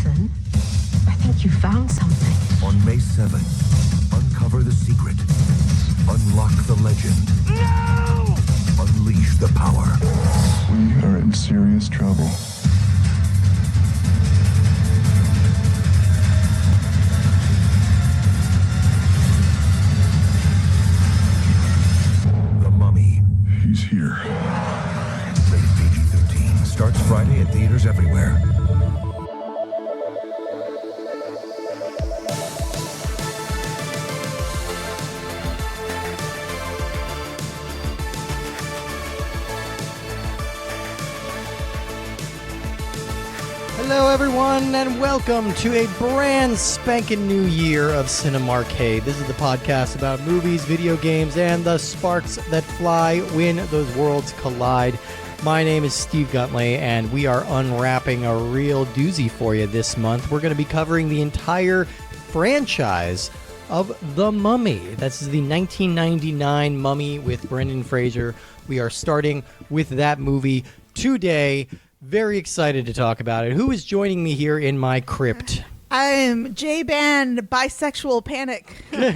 Ethan, I think you found something. On May 7th, uncover the secret, unlock the legend, no! Unleash the power. We are in serious trouble. The Mummy. He's here. Rated PG-13. Starts Friday at theaters everywhere. Hello, everyone, and welcome to a brand spanking new year of Cinemarcade. This is the podcast about movies, video games, and the sparks that fly when those worlds collide. My name is Steve Guntley, and we are unwrapping a real doozy for you this month. We're going to be covering the entire franchise of The Mummy. That's the 1999 Mummy with Brendan Fraser. We are starting with that movie today. Very excited to talk about it. Who is joining me here in my crypt? I'm J-Band Bisexual Panic. We're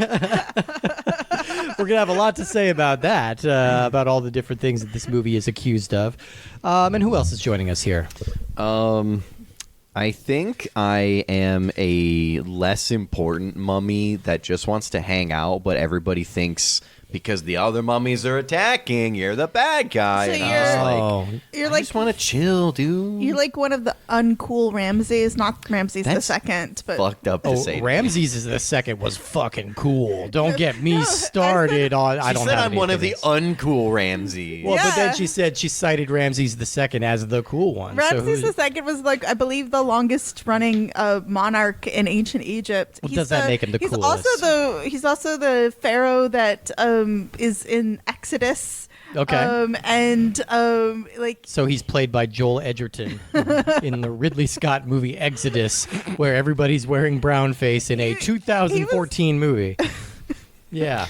going to have a lot to say about that, about all the different things that this movie is accused of. And who else is joining us here? I think I am a less important mummy that just wants to hang out, but everybody thinks because the other mummies are attacking, you're the bad guy. So and you're I like just want to chill, dude. You're like one of the uncool Ramses, not Ramses the second, but fucked up to say. Ramses is the second was fucking cool. Don't get me started on. I don't said have I'm any one of the opinions. uncool Ramses. Well, but then Yeah. she said she cited Ramses the second as the cool one. Ramses the second was like, I believe, the longest running monarch in ancient Egypt. Well, does that make him the he's coolest? He's also the pharaoh that is in Exodus. Okay. So he's played by Joel Edgerton in the Ridley Scott movie Exodus, where everybody's wearing brown face in a 2014 movie. Yeah.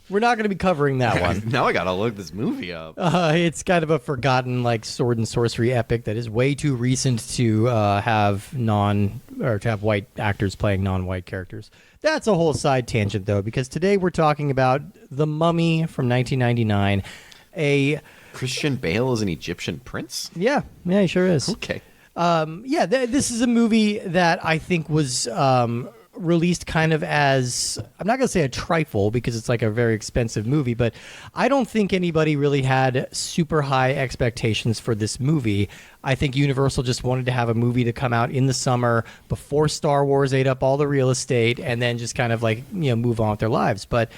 We're not going to be covering that one. Now I gotta look this movie up. It's kind of a forgotten like sword and sorcery epic that is way too recent to have white actors playing non-white characters. That's a whole side tangent though, because today we're talking about The Mummy from 1999. Christian Bale is an Egyptian prince? Yeah, he sure is. Okay. This is a movie that I think was released kind of as, I'm not going to say a trifle because it's like a very expensive movie, but I don't think anybody really had super high expectations for this movie. I think Universal just wanted to have a movie to come out in the summer before Star Wars ate up all the real estate and then just kind of like, move on with their lives. But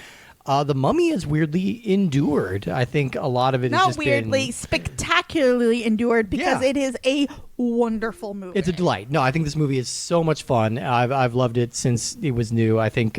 The Mummy is weirdly endured. I think a lot of it is Not just weirdly, spectacularly endured because it is a wonderful movie. It's a delight. No, I think this movie is so much fun. I've loved it since it was new. I think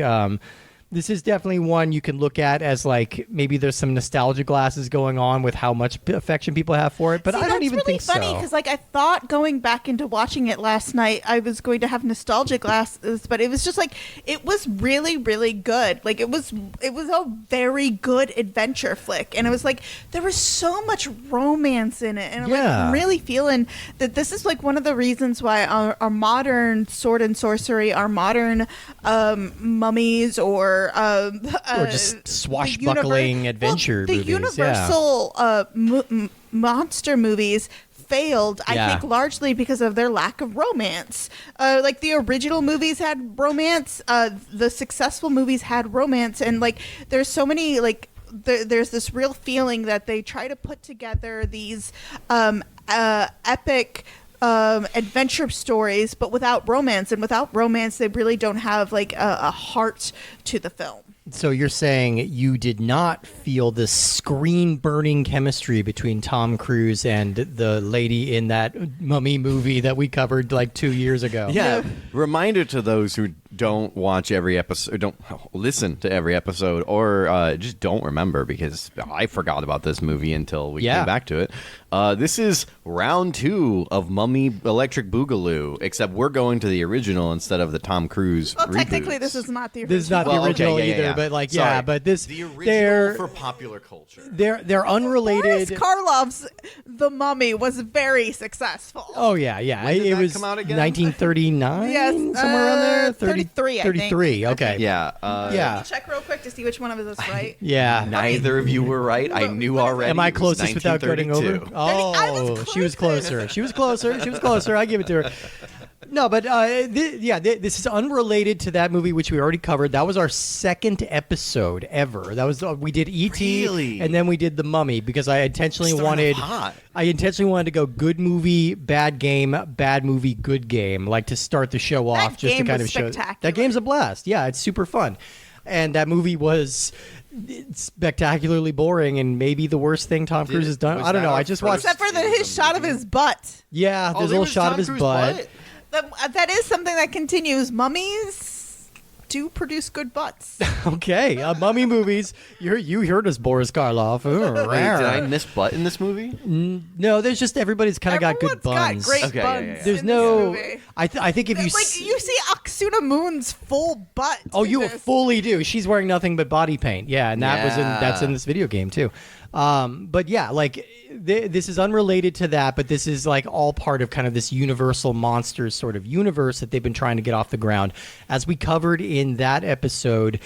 this is definitely one you can look at as like maybe there's some nostalgia glasses going on with how much affection people have for it, but I don't even think so. That's really funny because like I thought going back into watching it last night I was going to have nostalgia glasses, but it was just like it was really, really good. Like it was a very good adventure flick, and it was like there was so much romance in it, and I'm really feeling that this is like one of the reasons why our modern sword and sorcery, our modern mummies or just swashbuckling adventure the movies. Universal monster movies failed, I think, largely because of their lack of romance. Like the original movies had romance, the successful movies had romance, and like there's so many like there's this real feeling that they try to put together these epic adventure stories, but without romance, and without romance they really don't have like a heart to the film. So you're saying you did not feel the screen-burning chemistry between Tom Cruise and the lady in that Mummy movie that we covered like 2 years ago? Yeah. Reminder to those who don't watch every episode, don't listen to every episode, or just don't remember, because I forgot about this movie until we came back to it. This is round 2 of Mummy Electric Boogaloo, except we're going to the original instead of the Tom Cruise Well, technically, reboots. this is not the original. This is not the original either, but like, Sorry. but this the original they're for popular culture. they're unrelated. Boris Karloff's The Mummy was very successful. Oh yeah. When did it that was come out again? 1939, Yes, somewhere around there. 33, I think. 33. Okay. Yeah. Yeah. Check real quick to see which one of us is right. Yeah. Neither of you were right. I knew already. Am I It was closest without getting over? 1932. Oh, was she was closer. She was closer. She was closer. I give it to her. No, but this is unrelated to that movie, which we already covered. That was our second episode ever. That was we did E.T. Really? and then we did The Mummy because I intentionally Starting wanted off hot. to go good movie, bad game, bad movie, good game, like to start the show off, just to game kind was of show spectacular. that game's a blast. Yeah, it's super fun, and that movie was spectacularly boring and maybe the worst thing Tom Cruise has done. was I don't that know. our I just first- watched. Except for his shot of his butt. Yeah, Oh, there's a there little was shot of Tom his Cruise butt. That is something that continues. Mummies do produce good butts. Okay, Mummy movies. You heard us, Boris Karloff. Wait, did I miss butt in this movie? No, there's just everybody's kind of got good Everyone's buns. got great Okay, buns. yeah. There's in no. This movie. I think if you Like you see Aksuna Moon's full butt. oh, in you this. fully do. She's wearing nothing but body paint. Yeah, and that's in this video game too. But yeah, like this is unrelated to that, but this is like all part of kind of this Universal Monsters sort of universe that they've been trying to get off the ground. As we covered in that episode,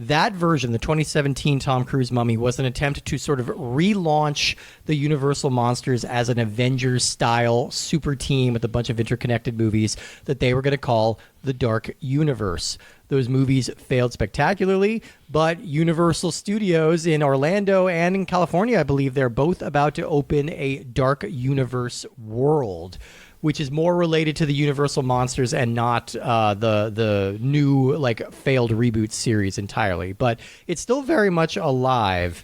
that version, the 2017 Tom Cruise Mummy, was an attempt to sort of relaunch the Universal Monsters as an Avengers-style super team with a bunch of interconnected movies that they were going to call the Dark Universe. Those movies failed spectacularly, but Universal Studios in Orlando and in California, I believe, they're both about to open a Dark Universe world, which is more related to the Universal Monsters and not the new like failed reboot series entirely. But it's still very much alive.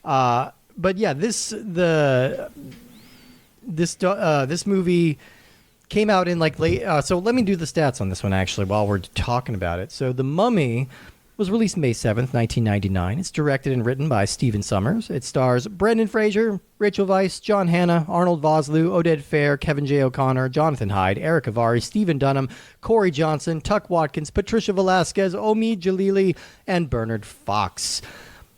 But yeah, this movie came out in like late. So let me do the stats on this one actually while we're talking about it. So The Mummy was released May 7th, 1999. It's directed and written by Stephen Sommers. It stars Brendan Fraser, Rachel Weisz, John Hannah, Arnold Vosloo, Oded Fair, Kevin J. O'Connor, Jonathan Hyde, Eric Avari, Stephen Dunham, Corey Johnson, Tuck Watkins, Patricia Velasquez, Omid Jalili, and Bernard Fox.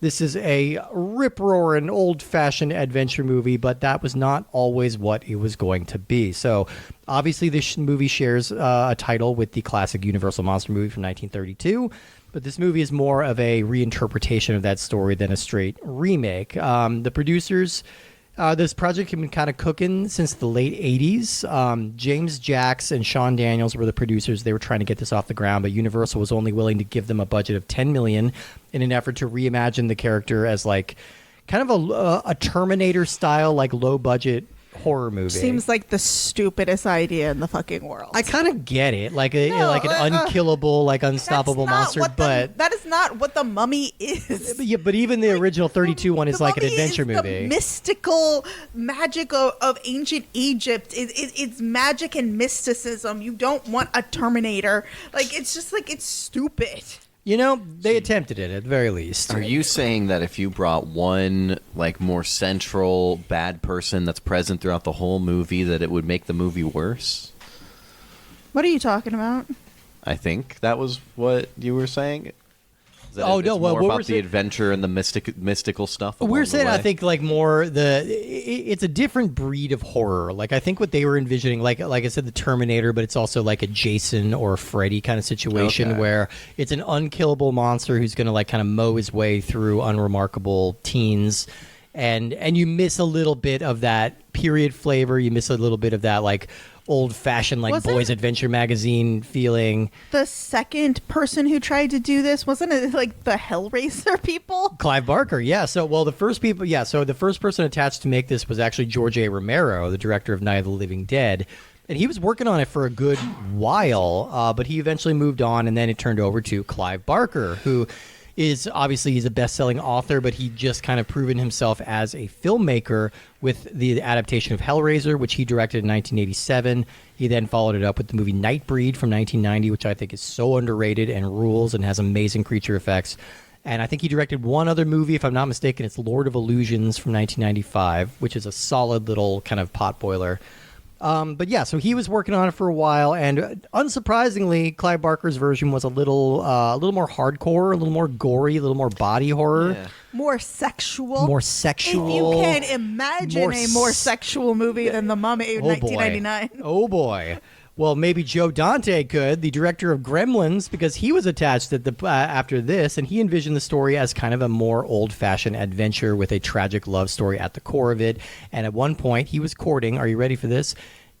This is a rip-roaring, old-fashioned adventure movie, but that was not always what it was going to be. So, obviously, this movie shares a title with the classic Universal Monster movie from 1932, but this movie is more of a reinterpretation of that story than a straight remake. The producers... this project had been kind of cooking since the late 80s. James Jacks and Sean Daniels were the producers. They were trying to get this off the ground, but Universal was only willing to give them a budget of $10 million in an effort to reimagine the character as like kind of a Terminator-style, like low-budget horror movie. Seems like the stupidest idea in the fucking world. I kind of get it, like an unkillable, like unstoppable monster, but that is not what the Mummy is. but even the original 32 one is The like an Mummy adventure is movie. The mystical magic of ancient Egypt. It's magic and mysticism. You don't want a Terminator. Like it's just like it's stupid. You know, they attempted it at the very least. Are you saying that if you brought one like more central bad person that's present throughout the whole movie, that it would make the movie worse? What are you talking about? I think that was what you were saying. That Oh, it's no, well, more what we're about the saying- adventure and the mystical stuff. along We're the saying, I way? think, like more it's a different breed of horror. Like I think what they were envisioning, like I said, the Terminator, but it's also like a Jason or Freddy kind of situation Okay. where it's an unkillable monster who's going to like kind of mow his way through unremarkable teens, and you miss a little bit of that period flavor. You miss a little bit of that like old-fashioned like Wasn't- boys adventure magazine feeling. The second person who tried to do this wasn't it like the Hellraiser people? Clive Barker, yeah. So, well, the first person attached to make this was actually George A. Romero, the director of Night of the Living Dead. And he was working on it for a good while, but he eventually moved on, and then it turned over to Clive Barker, who is obviously he's a best-selling author, but he just kind of proven himself as a filmmaker with the adaptation of Hellraiser, which he directed in 1987. He then followed it up with the movie Nightbreed from 1990, which I think is so underrated and rules and has amazing creature effects. And I think he directed one other movie, if I'm not mistaken. It's Lord of Illusions from 1995, which is a solid little kind of potboiler. But yeah, so he was working on it for a while, and unsurprisingly, Clive Barker's version was a little more hardcore, a little more gory, a little more body horror. Yeah. More sexual. More sexual. If you can imagine a more sexual movie than The Mummy in 1999. Oh boy. Well, maybe Joe Dante could, the director of Gremlins, because he was attached at the after this, and he envisioned the story as kind of a more old-fashioned adventure with a tragic love story at the core of it. And at one point, he was courting, are you ready for this?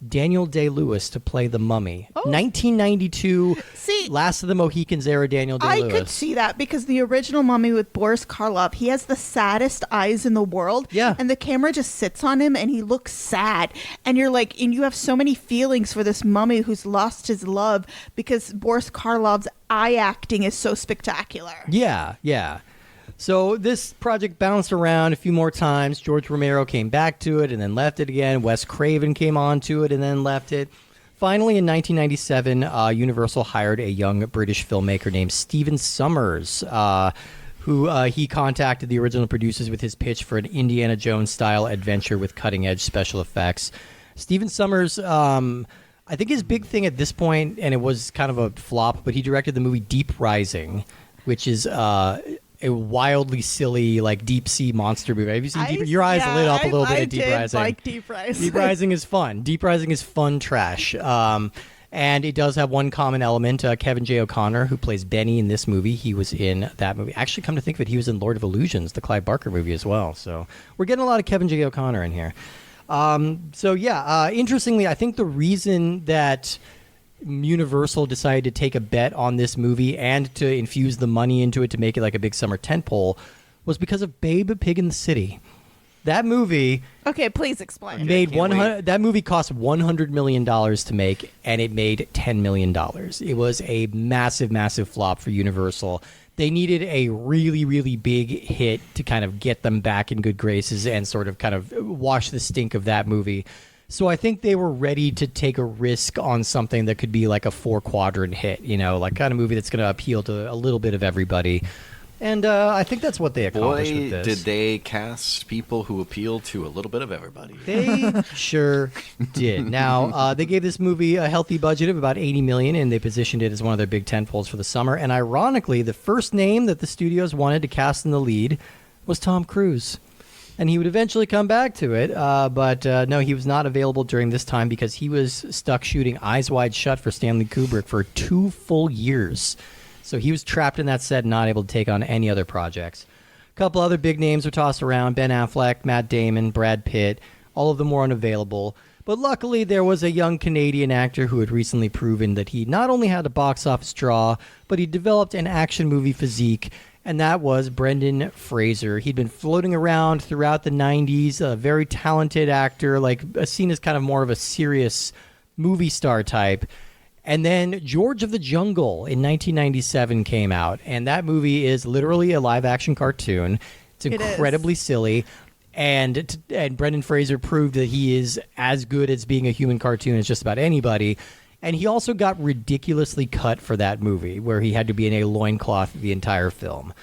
Daniel Day-Lewis to play the Mummy. 1992, See, Last of the Mohicans era Daniel Day-Lewis. I could see that because the original Mummy with Boris Karloff, he has the saddest eyes in the world. Yeah. And the camera just sits on him and he looks sad. And you're like, and you have so many feelings for this mummy who's lost his love because Boris Karloff's eye acting is so spectacular. Yeah, yeah. So this project bounced around a few more times. George Romero came back to it and then left it again. Wes Craven came on to it and then left it. Finally, in 1997, Universal hired a young British filmmaker named Stephen Sommers, who he contacted the original producers with his pitch for an Indiana Jones-style adventure with cutting-edge special effects. Stephen Sommers, I think his big thing at this point, and it was kind of a flop, but he directed the movie Deep Rising, which is a wildly silly, like, deep-sea monster movie. Have you seen Deep? Your eyes lit up a little bit at Deep Rising. I like Deep Rising. Deep Rising is fun. Deep Rising is fun trash. And it does have one common element. Kevin J. O'Connor, who plays Benny in this movie, he was in that movie. Actually, come to think of it, he was in Lord of Illusions, the Clive Barker movie as well. So we're getting a lot of Kevin J. O'Connor in here. Interestingly, I think the reason that Universal decided to take a bet on this movie and to infuse the money into it to make it like a big summer tentpole was because of Babe, Pig in the City. That movie Okay, please explain. made that movie cost $100 million to make, and it made $10 million. It was a massive, massive flop for Universal. They needed a really, really big hit to kind of get them back in good graces and sort of kind of wash the stink of that movie. So I think they were ready to take a risk on something that could be like a 4-quadrant hit, like kind of movie that's going to appeal to a little bit of everybody. And I think that's what they accomplished with this. Did they cast people who appeal to a little bit of everybody. They sure did. Now, they gave this movie a healthy budget of about $80 million, and they positioned it as one of their big tentpoles for the summer. And ironically, the first name that the studios wanted to cast in the lead was Tom Cruise. And he would eventually come back to it, but no, he was not available during this time because he was stuck shooting Eyes Wide Shut for Stanley Kubrick for 2 full years. So he was trapped in that set, not able to take on any other projects. A couple other big names were tossed around: Ben Affleck, Matt Damon, Brad Pitt. All of them were unavailable. But luckily, there was a young Canadian actor who had recently proven that he not only had a box office draw, but he developed an action movie physique, and that was Brendan Fraser. He'd been floating around throughout the 90s, a very talented actor, like seen as kind of more of a serious movie star type. And then George of the Jungle in 1997 came out, and that movie is literally a live-action cartoon. It's incredibly silly, and Brendan Fraser proved that he is as good as being a human cartoon as just about anybody. And he also got ridiculously cut for that movie, where he had to be in a loincloth the entire film.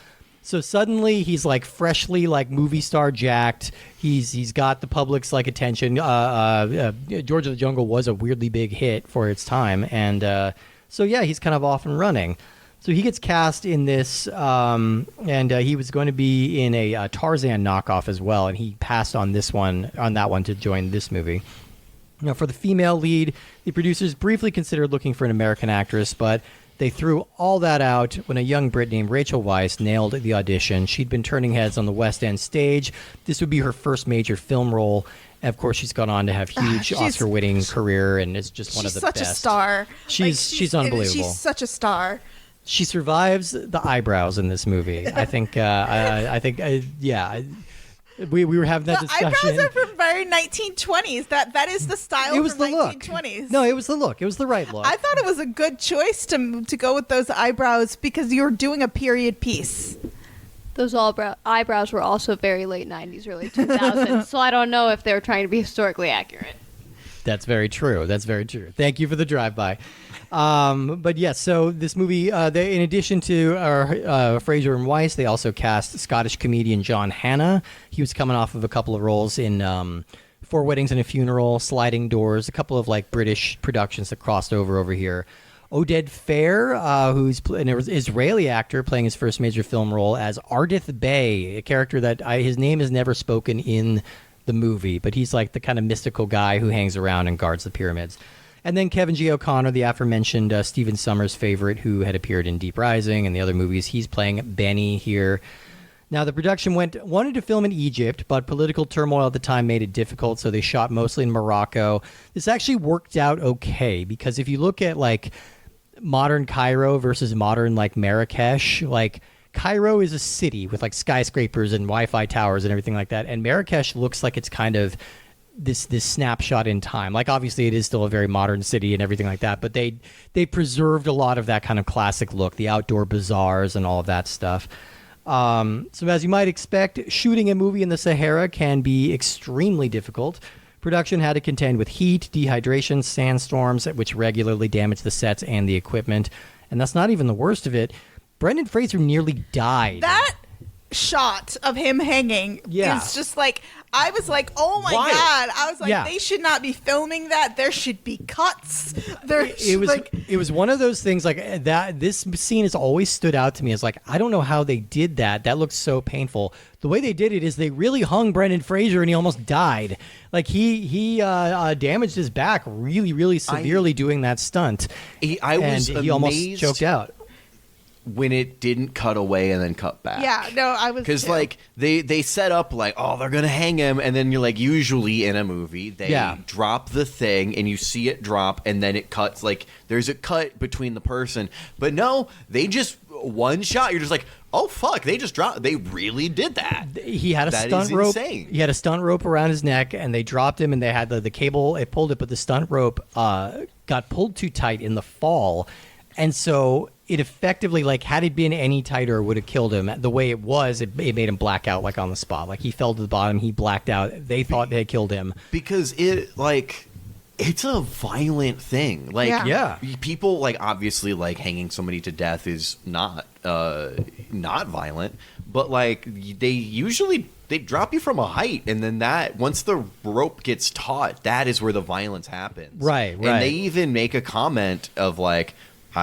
So suddenly he's like freshly like movie star jacked. He's got the public's like attention. George of the Jungle was a weirdly big hit for its time, and so yeah, he's kind of off and running. So he gets cast in this, and he was going to be in a Tarzan knockoff as well, and he passed on that one to join this movie. Now, for the female lead, the producers briefly considered looking for an American actress, but they threw all that out when a young Brit named Rachel Weisz nailed the audition. She'd been turning heads on the West End stage. This would be her first major film role. And of course, she's gone on to have huge Oscar-winning career, and is just one of the best. She's such a star. She's unbelievable. She's such a star. She survives the eyebrows in this movie. I think. Yeah. We were having that The discussion. eyebrows are from very 1920s. That is the style It was from the look. 1920s. No, it was the look. It was the right look. I thought it was a good choice to go with those eyebrows because you're doing a period piece. Those eyebrows were also very late 90s, early 2000s, so I don't know if they were trying to be historically accurate. That's very true. That's very true. Thank you for the drive-by. But yes, so this movie, in addition to Fraser and Weisz, they also cast Scottish comedian John Hannah. He was coming off of a couple of roles in Four Weddings and a Funeral, Sliding Doors, a couple of like British productions that crossed over here. Oded Fair, who's an Israeli actor playing his first major film role as Ardith Bey, a character that his name is never spoken in the movie, but he's like the kind of mystical guy who hangs around and guards the pyramids. And then Kevin G. O'Connor, the aforementioned Stephen Sommers favorite who had appeared in Deep Rising and the other movies. He's playing Benny here. Now, the production wanted to film in Egypt, but political turmoil at the time made it difficult, so they shot mostly in Morocco. This actually worked out okay, because if you look at like modern Cairo versus modern like Marrakesh, like Cairo is a city with like skyscrapers and Wi-Fi towers and everything like that, and Marrakesh looks like it's kind of this snapshot in time. Like obviously it is still a very modern city and everything like that, but they preserved a lot of that kind of classic look, the outdoor bazaars and all of that stuff. So as you might expect, shooting a movie in the Sahara can be extremely difficult. Production had to contend with heat, dehydration, sandstorms, which regularly damage the sets and the equipment. And that's not even the worst of it. Brendan Fraser nearly died. That shot of him hanging is just like, I was like, oh my God. I was like, they should not be filming that. There should be cuts. It was one of those things like that. This scene has always stood out to me as like, I don't know how they did that. That looks so painful. The way they did it is they really hung Brendan Fraser and he almost died. Like he damaged his back really, really severely doing that stunt. He almost choked out when it didn't cut away and then cut back. Yeah, no, I was because like they set up like, oh, they're gonna hang him, and then you're like, usually in a movie they drop the thing and you see it drop and then it cuts, like there's a cut between the person, but no, they just one shot. You're just like, oh fuck, they just dropped. They really did that. He had a stunt rope. He had a stunt rope around his neck, and they dropped him, and they had the cable. It pulled it, but the stunt rope got pulled too tight in the fall, and so it effectively, like, had it been any tighter, would have killed him. The way it was, it made him black out, like, on the spot. Like, he fell to the bottom, he blacked out. They thought they had killed him. Because it, like, it's a violent thing. Like, people, like, obviously, like, hanging somebody to death is not violent. But, like, they drop you from a height, and then once the rope gets taut, that is where the violence happens. Right. And they even make a comment of, like,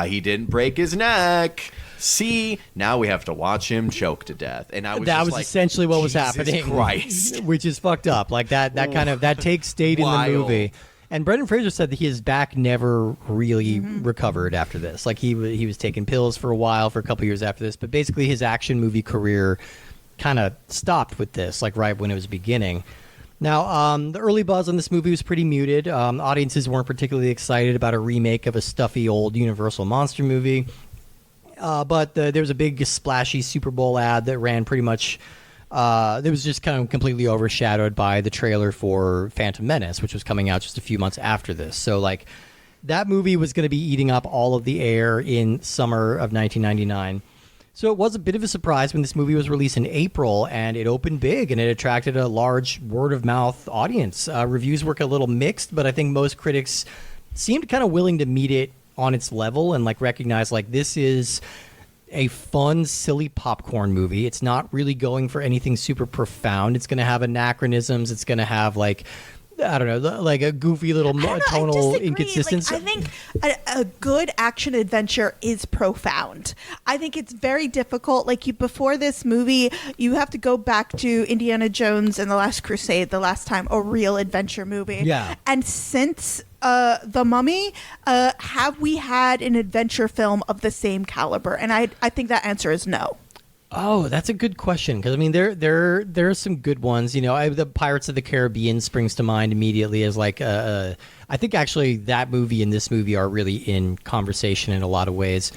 he didn't break his neck. See, now we have to watch him choke to death. And that was like, essentially what was happening. Christ. Which is fucked up. Like that kind of take stayed in the movie. And Brendan Fraser said that his back never really recovered after this. Like he was taking pills for a while, for a couple years after this, but basically his action movie career kind of stopped with this, like right when it was beginning. Now, the early buzz on this movie was pretty muted. Audiences weren't particularly excited about a remake of a stuffy old Universal monster movie. But there was a big splashy Super Bowl ad that ran pretty much. It was just kind of completely overshadowed by the trailer for Phantom Menace, which was coming out just a few months after this. So, like, that movie was going to be eating up all of the air in summer of 1999. So it was a bit of a surprise when this movie was released in April, and it opened big, and it attracted a large word-of-mouth audience. Reviews were a little mixed, but I think most critics seemed kind of willing to meet it on its level and like recognize like this is a fun, silly popcorn movie. It's not really going for anything super profound. It's going to have anachronisms. It's going to have like, I don't know, like a goofy little tonal inconsistency. Like, I think a good action adventure is profound. I think it's very difficult. Like before this movie, you have to go back to Indiana Jones and the Last Crusade, the last time a real adventure movie. Yeah. And since The Mummy, have we had an adventure film of the same caliber? And I think that answer is no. Oh, that's a good question, because I mean there are some good ones. You know, the Pirates of the Caribbean springs to mind immediately as like I think actually that movie and this movie are really in conversation in a lot of ways.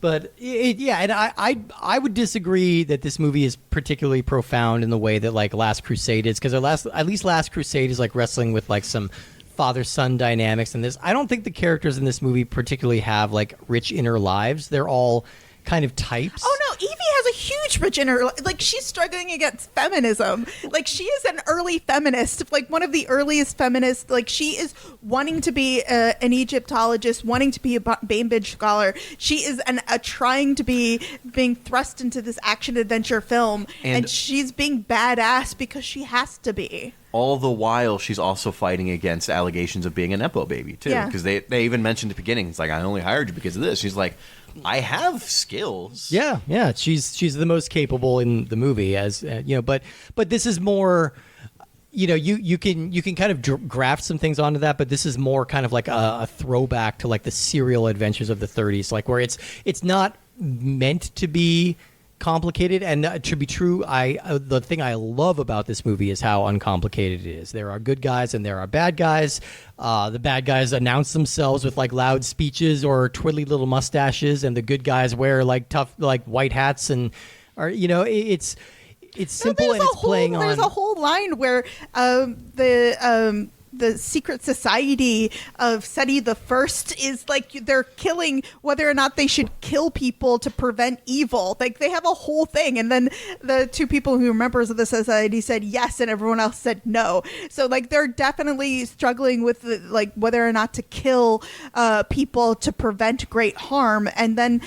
But and I would disagree that this movie is particularly profound in the way that like Last Crusade is, because at least Last Crusade is like wrestling with like some father-son dynamics. And this, I don't think the characters in this movie particularly have like rich inner lives. They're all kind of types. Oh no, Evie has a huge rich inner, like she's struggling against feminism. Like she is an early feminist, like one of the earliest feminists. Like she is wanting to be an Egyptologist, wanting to be a Bainbridge scholar. She is trying to be being thrust into this action adventure film, and she's being badass because she has to be. All the while, she's also fighting against allegations of being a Nepo baby, too. Yeah. Because they even mentioned at the beginning, it's like, I only hired you because of this. She's like, I have skills. Yeah. She's the most capable in the movie, as but this is more. You can kind of graft some things onto that, but this is more kind of like a throwback to like the serial adventures of the 30s, like where it's not meant to be complicated. And to be true, the thing I love about this movie is how uncomplicated it is. There are good guys and there are bad guys. The bad guys announce themselves with like loud speeches or twiddly little mustaches, and the good guys wear like tough like white hats it's simple, and it's playing on. There's a whole line where the secret society of Seti the First is like they're killing whether or not they should kill people to prevent evil. Like they have a whole thing, and then the two people who are members of the society said yes, and everyone else said no. So like they're definitely struggling with like whether or not to kill people to prevent great harm. And then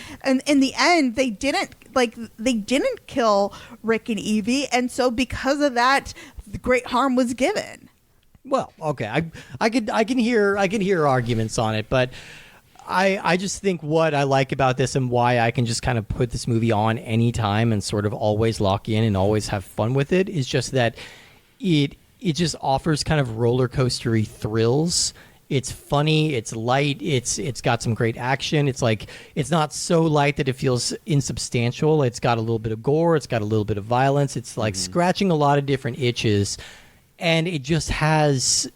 in the end, they didn't kill Rick and Evie, and so because of that, great harm was given. Well, okay, I can hear arguments on it, but I just think what I like about this and why I can just kind of put this movie on anytime and sort of always lock in and always have fun with it is just that it just offers kind of roller coastery thrills. It's funny, it's light, it's got some great action. It's like it's not so light that it feels insubstantial. It's got a little bit of gore, it's got a little bit of violence. It's like scratching a lot of different itches. And it just has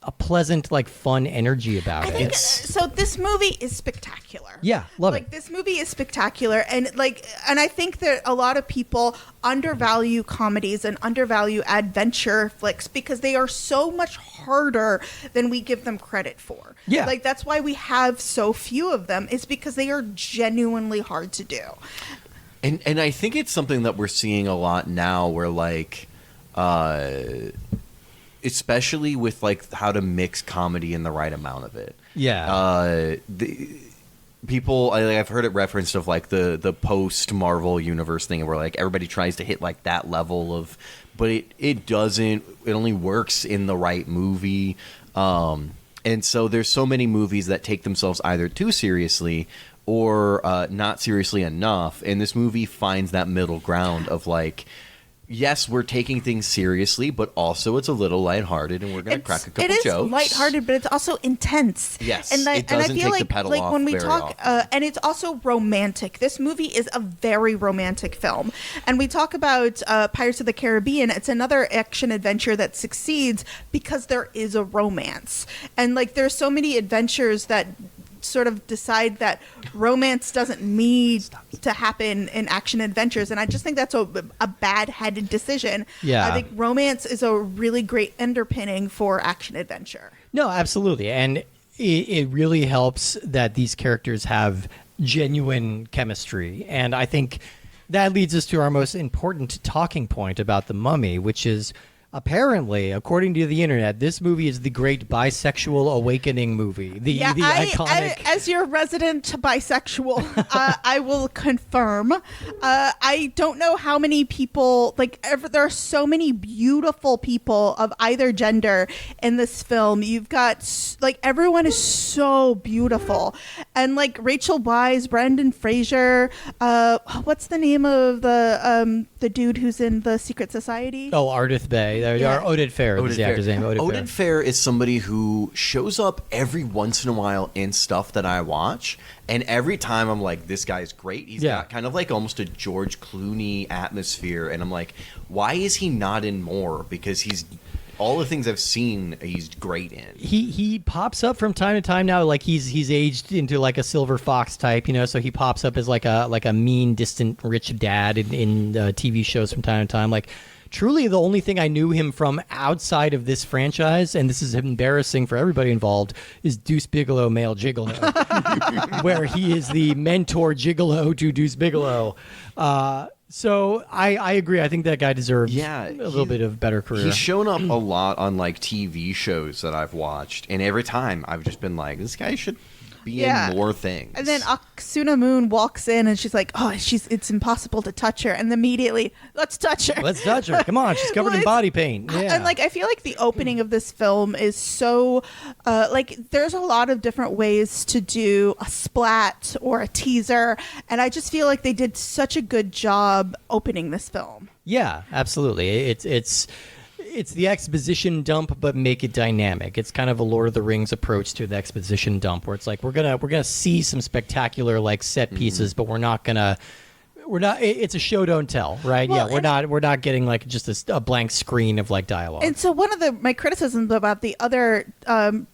a pleasant, like, fun energy about it. So this movie is spectacular. Yeah, love it. Like this movie is spectacular, and I think that a lot of people undervalue comedies and undervalue adventure flicks because they are so much harder than we give them credit for. Yeah, like that's why we have so few of them. Is because they are genuinely hard to do. And I think it's something that we're seeing a lot now, where like. Especially with like how to mix comedy and the right amount of it. Yeah. People, I've heard it referenced of like the post Marvel universe thing where like everybody tries to hit like that level of, but it doesn't. It only works in the right movie. And so there's so many movies that take themselves either too seriously or not seriously enough. And this movie finds that middle ground of like, yes, we're taking things seriously, but also it's a little lighthearted, and we're going to crack a couple jokes. It is lighthearted, but it's also intense. Yes, and it doesn't and I feel take the pedal like off when we very talk, and it's also romantic. This movie is a very romantic film, and we talk about Pirates of the Caribbean. It's another action adventure that succeeds because there is a romance, and like there's so many adventures that sort of decide that romance doesn't need to happen in action adventures, and I just think that's a bad-headed decision. Yeah, I think romance is a really great underpinning for action adventure. No, absolutely, and it really helps that these characters have genuine chemistry, and I think that leads us to our most important talking point about The Mummy, which is apparently, according to the internet, this movie is the great bisexual awakening movie. The iconic. As your resident bisexual, I will confirm. I don't know how many people, there are so many beautiful people of either gender in this film. You've got, everyone is so beautiful. And, Rachel Weisz, Brendan Fraser, what's the name of the dude who's in the Secret Society? Oh, Ardith Bay. Yeah. Oded Fair is the actor's name. Oded Fair is somebody who shows up every once in a while in stuff that I watch, and every time I'm like, this guy's great. He's got kind of like almost a George Clooney atmosphere, and I'm like, why is he not in more? Because all the things I've seen, he's great in. He pops up from time to time now, like he's aged into like a Silver Fox type, so he pops up as like a mean, distant, rich dad in TV shows from time to time. Like, truly the only thing I knew him from outside of this franchise, and this is embarrassing for everybody involved, is Deuce Bigalow, Male Gigolo, where he is the mentor gigolo to Deuce Bigalow. So I agree. I think that guy deserves a little bit of better career. He's shown up a lot on like TV shows that I've watched, and every time I've just been like, this guy should be in more things. And then Aksuna Moon walks in and she's like, oh, it's impossible to touch her. And immediately, let's touch her. Let's touch her. Come on, she's covered in body paint. Yeah. And like, I feel like the opening of this film is so, like, there's a lot of different ways to do a splat or a teaser. And I just feel like they did such a good job opening this film. Yeah, absolutely. It's the exposition dump, but make it dynamic. It's kind of a Lord of the Rings approach to the exposition dump, where it's like we're gonna see some spectacular like set pieces, but we're not. It's a show don't tell, right? Well, we're not getting like just a blank screen of like dialogue. And so one of my criticisms about the other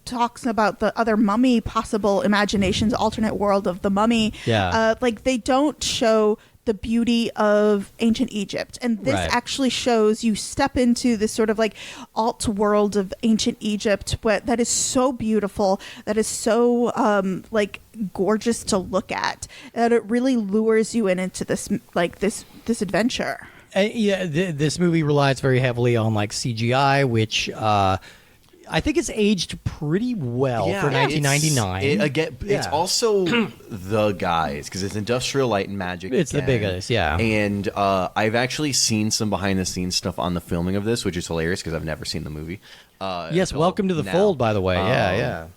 talks about the other Mummy possible imaginations, alternate world of the Mummy, like they don't show the beauty of ancient Egypt. And this actually shows you step into this sort of like alt world of ancient Egypt that is so beautiful, that is so like gorgeous to look at, that it really lures you into this like this adventure. This movie relies very heavily on like CGI, which I think it's aged pretty well for 1999. It's also the guys, because it's Industrial Light and Magic. It's the biggest, yeah. And I've actually seen some behind-the-scenes stuff on the filming of this, which is hilarious because I've never seen the movie. Yes, welcome to the fold, by the way. Yeah.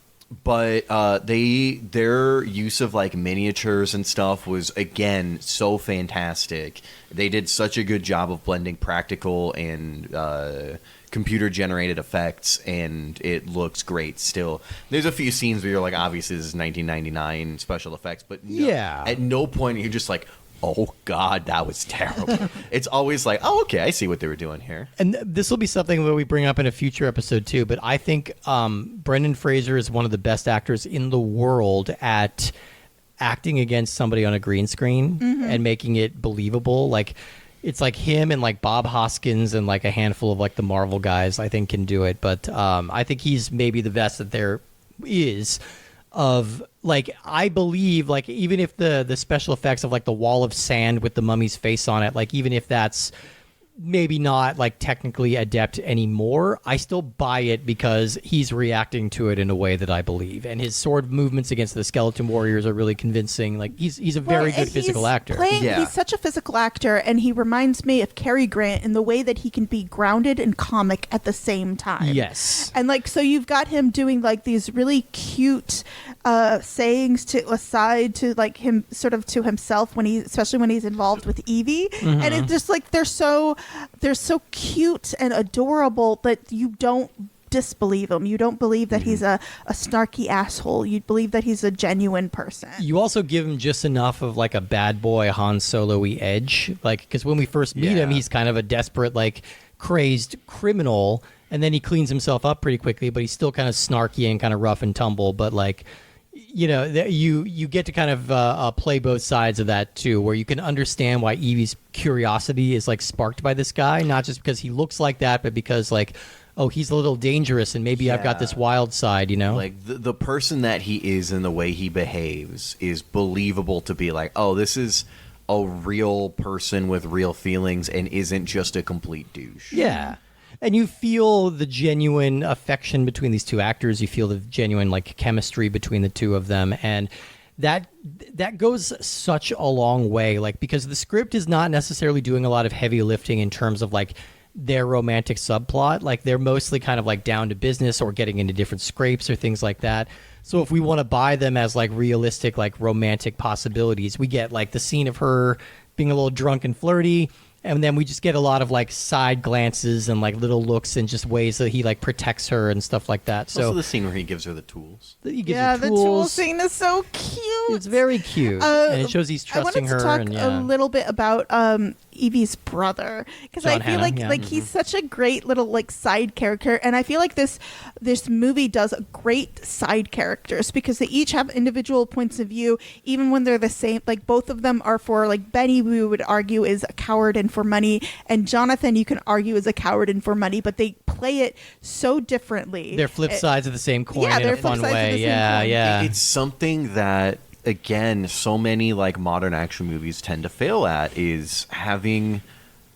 But their use of like miniatures and stuff was again so fantastic. They did such a good job of blending practical and computer generated effects, and it looks great still. There's a few scenes where you're like, obviously this is 1999 special effects, but at no point you're just like, oh god, that was terrible. It's always like, oh okay, I see what they were doing here. And this will be something that we bring up in a future episode too, but I think Brendan Fraser is one of the best actors in the world at acting against somebody on a green screen and making it believable. Like, it's like him and like Bob Hoskins and like a handful of like the Marvel guys I think can do it, but I think he's maybe the best that there is. Of like, I believe like even if the special effects of like the wall of sand with the mummy's face on it, like even if that's maybe not like technically adept anymore, I still buy it because he's reacting to it in a way that I believe, and his sword movements against the skeleton warriors are really convincing. Like he's a very good physical actor. He's such a physical actor, and he reminds me of Cary Grant in the way that he can be grounded and comic at the same time. Yes. And like, so you've got him doing like these really cute sayings to aside to like him sort of to himself especially when he's involved with Evie, and it's just like they're so cute and adorable that you don't disbelieve him. You don't believe that he's a snarky asshole. You believe that he's a genuine person. You also give him just enough of like a bad boy Han Solo-y edge, like, because when we first meet him, he's kind of a desperate, like, crazed criminal, and then he cleans himself up pretty quickly, but he's still kind of snarky and kind of rough and tumble. But like, you know, you get to kind of play both sides of that too, where you can understand why Evie's curiosity is like sparked by this guy, not just because he looks like that, but because like, oh, he's a little dangerous, and maybe I've got this wild side, you know? Like, the person that he is and the way he behaves is believable to be like, oh, this is a real person with real feelings and isn't just a complete douche. Yeah. And you feel the genuine affection between these two actors. You feel the genuine, like, chemistry between the two of them. And that goes such a long way, like, because the script is not necessarily doing a lot of heavy lifting in terms of, like, their romantic subplot. Like, they're mostly kind of like down to business or getting into different scrapes or things like that. So if we want to buy them as like realistic, like romantic possibilities, we get like the scene of her being a little drunk and flirty, and then we just get a lot of like side glances and like little looks and just ways that he like protects her and stuff like that. So also the scene where he gives her the tools. He gives her tools. The tool scene is so cute. It's very cute, and it shows he's trusting her. I wanted to talk a little bit about Evie's brother, because I John feel Hannah, like yeah. he's such a great little like side character, and I feel like this movie does great side characters because they each have individual points of view, even when they're the same. Like both of them are for like Benny, we would argue is a coward and for money, and Jonathan, you can argue is a coward and for money, but they play it so differently. They're flip sides of the same coin Yeah, in they're a flip fun sides of way. the same Yeah, coin. yeah. It's something that, again, so many like modern action movies tend to fail at, is having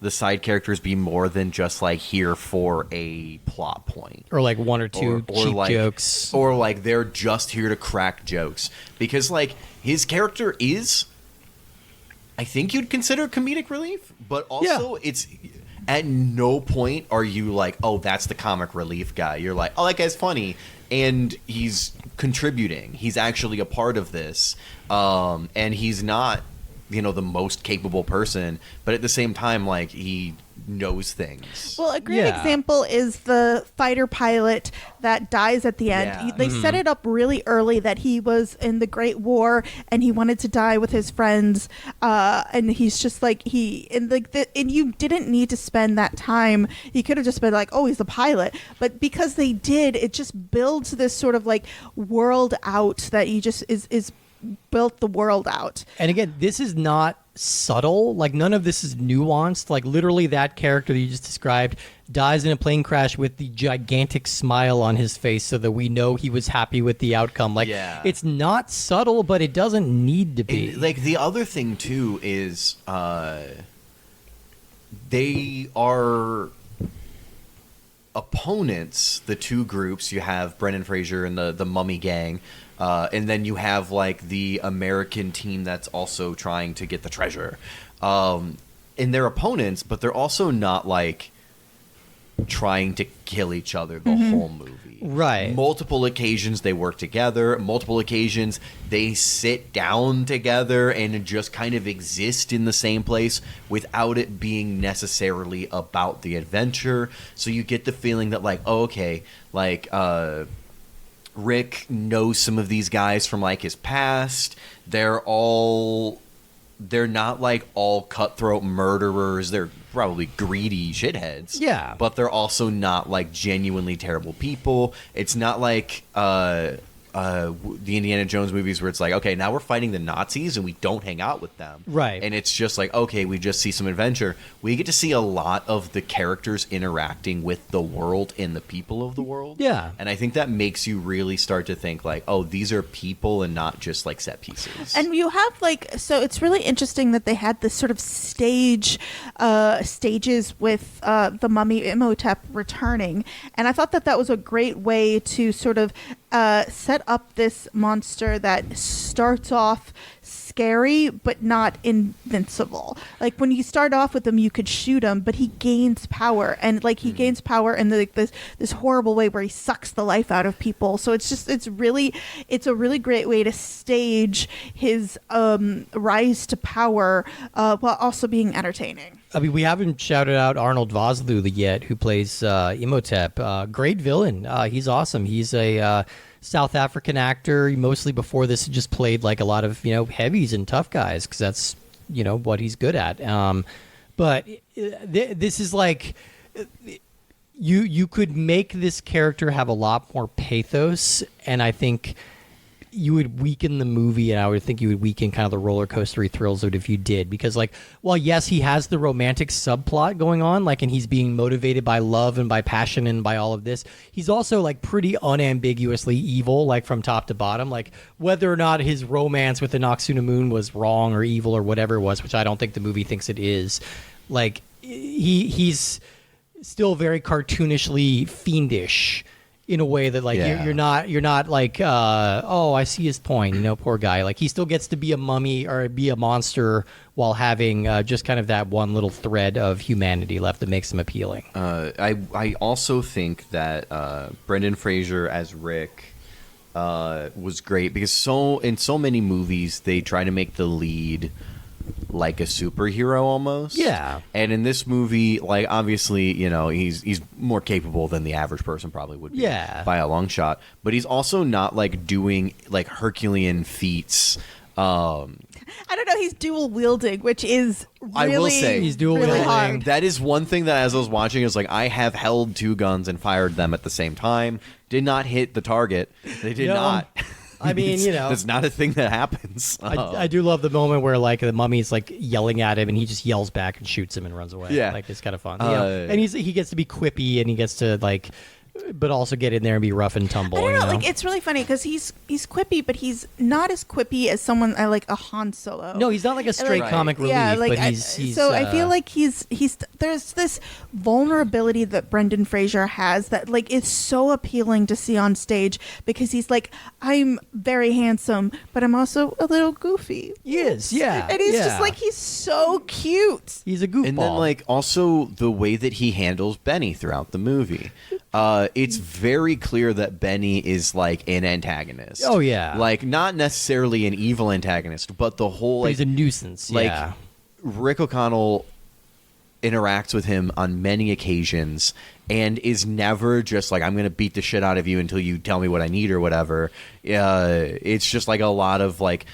the side characters be more than just like here for a plot point. Or like one or two cheap like, jokes. Or like they're just here to crack jokes. Because like his character is, I think you'd consider comedic relief, but also it's at no point are you like, oh, that's the comic relief guy. You're like, oh, that guy's funny, and he's contributing. He's actually a part of this, and he's not, the most capable person, but at the same time, like he knows things. Well, a great Yeah. example is the fighter pilot that dies at the end. Yeah. They set it up really early that he was in the Great War and he wanted to die with his friends. And he's just like and you didn't need to spend that time. You could have just been like, oh, he's a pilot. But because they did, it just builds this sort of like world out that you just is built the world out. And again, this is not subtle. Like none of this is nuanced. Like literally that character that you just described dies in a plane crash with the gigantic smile on his face so that we know he was happy with the outcome. Like it's not subtle, but it doesn't need to be. Like the other thing too is they are opponents, the two groups. You have Brendan Fraser and the Mummy Gang. And then you have like the American team that's also trying to get the treasure. And they're opponents, but they're also not like trying to kill each other the whole movie. Right. Multiple occasions they work together. Multiple occasions they sit down together and just kind of exist in the same place without it being necessarily about the adventure. So you get the feeling that like, oh, okay, like Rick knows some of these guys from like his past. They're not like all cutthroat murderers. They're probably greedy shitheads. Yeah. But they're also not like genuinely terrible people. It's not like the Indiana Jones movies where it's like, okay, now we're fighting the Nazis and we don't hang out with them. Right. And it's just like, okay, we just see some adventure. We get to see a lot of the characters interacting with the world and the people of the world. Yeah. And I think that makes you really start to think like, oh, these are people and not just like set pieces. And you have like, so it's really interesting that they had this sort of stages with the Mummy Imhotep returning. And I thought that was a great way to sort of set up this monster that starts off scary but not invincible. Like when you start off with him, you could shoot him, but he gains power, and like he gains power in like this horrible way where he sucks the life out of people. So it's a really great way to stage his rise to power while also being entertaining. I mean, we haven't shouted out Arnold Vosloo yet, who plays Imhotep. Great villain. He's awesome. He's a South African actor. Mostly before this, just played like a lot of heavies and tough guys because that's what he's good at. But this is like you could make this character have a lot more pathos, and I think you would weaken the movie, and I would think you would weaken kind of the roller coastery thrills of it if you did. Because, like, while yes, he has the romantic subplot going on, like, and he's being motivated by love and by passion and by all of this, he's also like pretty unambiguously evil, like from top to bottom. Like, whether or not his romance with the Noxuna Moon was wrong or evil or whatever it was, which I don't think the movie thinks it is, like, he's still very cartoonishly fiendish in a way that like you're not like oh, I see his point, poor guy. Like he still gets to be a mummy or be a monster while having just kind of that one little thread of humanity left that makes him appealing. I also think that Brendan Fraser as Rick was great because in so many movies they try to make the lead like a superhero almost. Yeah. And in this movie, like obviously, he's more capable than the average person probably would be. Yeah. By a long shot. But he's also not like doing like Herculean feats I don't know. He's dual wielding, which is really, I will say he's dual really wielding. hard. that is one thing that as I was watching is like I have held 2 guns and fired them at the same time. Did not hit the target. They did No. not. I mean, that's not a thing that happens. I do love the moment where like the mummy's like yelling at him and he just yells back and shoots him and runs away. Yeah. Like it's kind of fun. And he gets to be quippy and he gets to like, but also get in there and be rough and tumble. I don't know, you know? like it's really funny because he's quippy, but he's not as quippy as someone like a Han Solo. No, he's not like a straight Like, comic relief, yeah, like but he's so I feel like he's there's this vulnerability that Brendan Fraser has that like is so appealing to see on stage because he's like, I'm very handsome, but I'm also a little goofy. he is, yeah, And he's yeah. just like he's so cute. he's a goofball. And then, like, also the way that he handles Benny throughout the movie. It's very clear that Benny is, like, an antagonist. Oh, yeah. Like, not necessarily an evil antagonist, but the whole, But like, he's a nuisance. like Yeah. Rick O'Connell interacts with him on many occasions and is never just like, I'm going to beat the shit out of you until you tell me what I need or whatever. It's just, like, a lot of, like,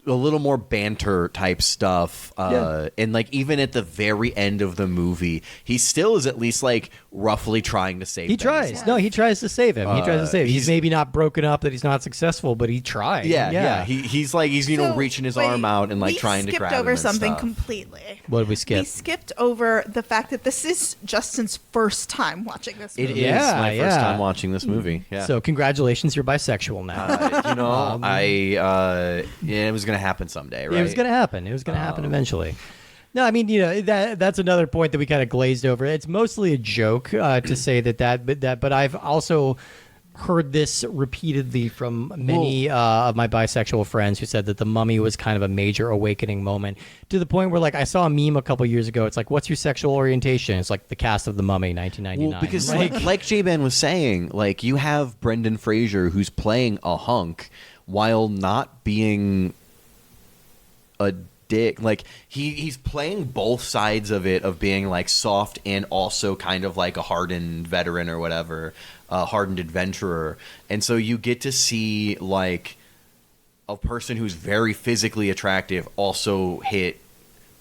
a little more banter type stuff. And like even at the very end of the movie, he still is at least like roughly trying to save He Benny's tries. life. No, he tries to save him. He tries to save him. He's he's- maybe not broken up that he's not successful, but he tried. Yeah. He's like he's So, reaching his wait, arm out and like we trying to grab skipped over him and something stuff. completely. What did we We skip? skipped over the fact that this is Justin's first time watching this It movie. is Yeah, my first yeah. time watching this movie. Yeah. So congratulations, you're bisexual now. You know, it was gonna happen someday, right? It was going to happen. It was going to happen eventually. No, I mean, you know, that's another point that we kind of glazed over. It's mostly a joke to say but I've also heard this repeatedly from many of my bisexual friends who said that The Mummy was kind of a major awakening moment to the point where, like, I saw a meme a couple years ago. It's like, what's your sexual orientation? It's like the cast of The Mummy, 1999. Well, because like J-Ben was saying, like you have Brendan Fraser who's playing a hunk while not being a dick. Like he's playing both sides of it, of being like soft and also kind of like a hardened veteran or whatever, hardened adventurer. And so you get to see like a person who's very physically attractive also hit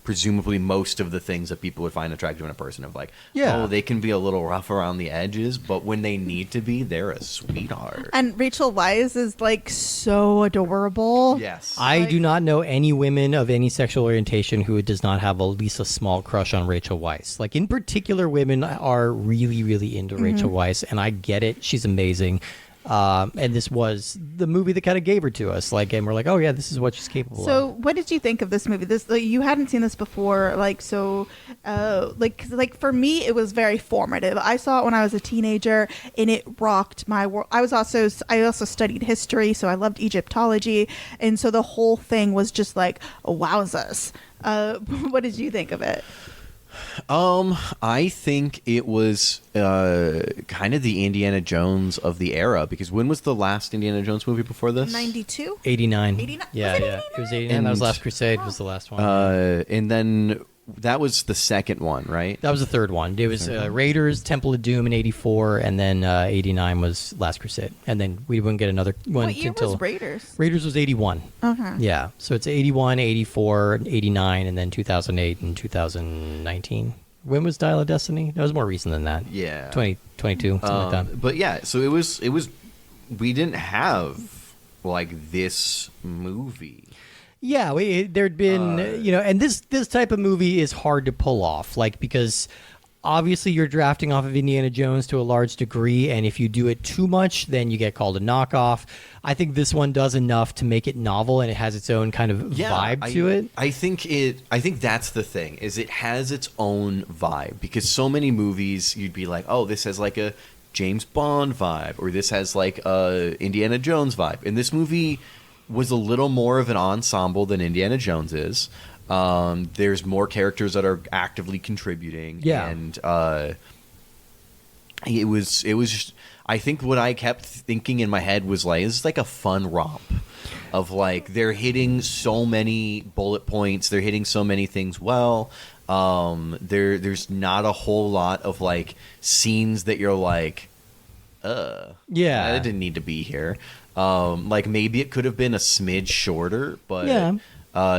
presumably most of the things that people would find attractive in a person, of like, Yeah. oh, they can be a little rough around the edges, but when they need to be, they're a sweetheart. And Rachel Weisz is like so adorable. Yes. I do not know any women of any sexual orientation who does not have at least a small crush on Rachel Weisz. Like, in particular, women are really, really into Rachel Weisz, and I get it. She's amazing. And this was the movie that kind of gave her to us. Like, and we're like, oh yeah, this is what she's capable So, of. what did you think of this movie? This you hadn't seen this before, like so, like for me, it was very formative. I saw it when I was a teenager, and it rocked my world. I also studied history, so I loved Egyptology, and so the whole thing was just like, wowzers. What did you think of it? I think it was kind of the Indiana Jones of the era, because when was the last Indiana Jones movie before this? 92. 89. 89? Yeah, Was it yeah. 89? It was 89. That was And- Last Crusade was the last one. And then that was the second one, right? That was the third one. It was Raiders, Temple of Doom in 84, and then 89 was Last Crusade. And then we wouldn't get another one What year until... was Raiders? Raiders was 81. Okay. Yeah. So it's 81, 84, 89, and then 2008 and 2019. When was Dial of Destiny? That was more recent than that. Yeah. 2022, something like that. But yeah, so it was. We didn't have like this movie. Yeah, there'd been, and this type of movie is hard to pull off, like, because obviously you're drafting off of Indiana Jones to a large degree, and if you do it too much, then you get called a knockoff. I think this one does enough to make it novel, and it has its own kind of vibe to it. I think that's the thing, is it has its own vibe, because so many movies you'd be like, oh, this has like a James Bond vibe, or this has like a Indiana Jones vibe. And this movie was a little more of an ensemble than Indiana Jones is. There's more characters that are actively contributing. Yeah. And it was just, I think what I kept thinking in my head was like, this is like a fun romp of like, they're hitting so many bullet points, they're hitting so many things well. There's not a whole lot of like scenes that you're like, Yeah. that didn't need to be here. Like maybe it could have been a smidge shorter, but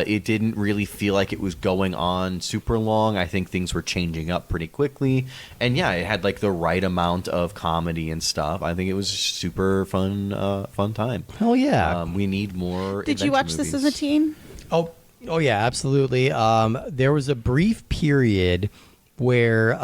it didn't really feel like it was going on super long. I think things were changing up pretty quickly, and yeah, it had like the right amount of comedy and stuff. I think it was super fun time. Hell yeah. We need more. Did you watch this as a teen? Oh yeah, absolutely. There was a brief period where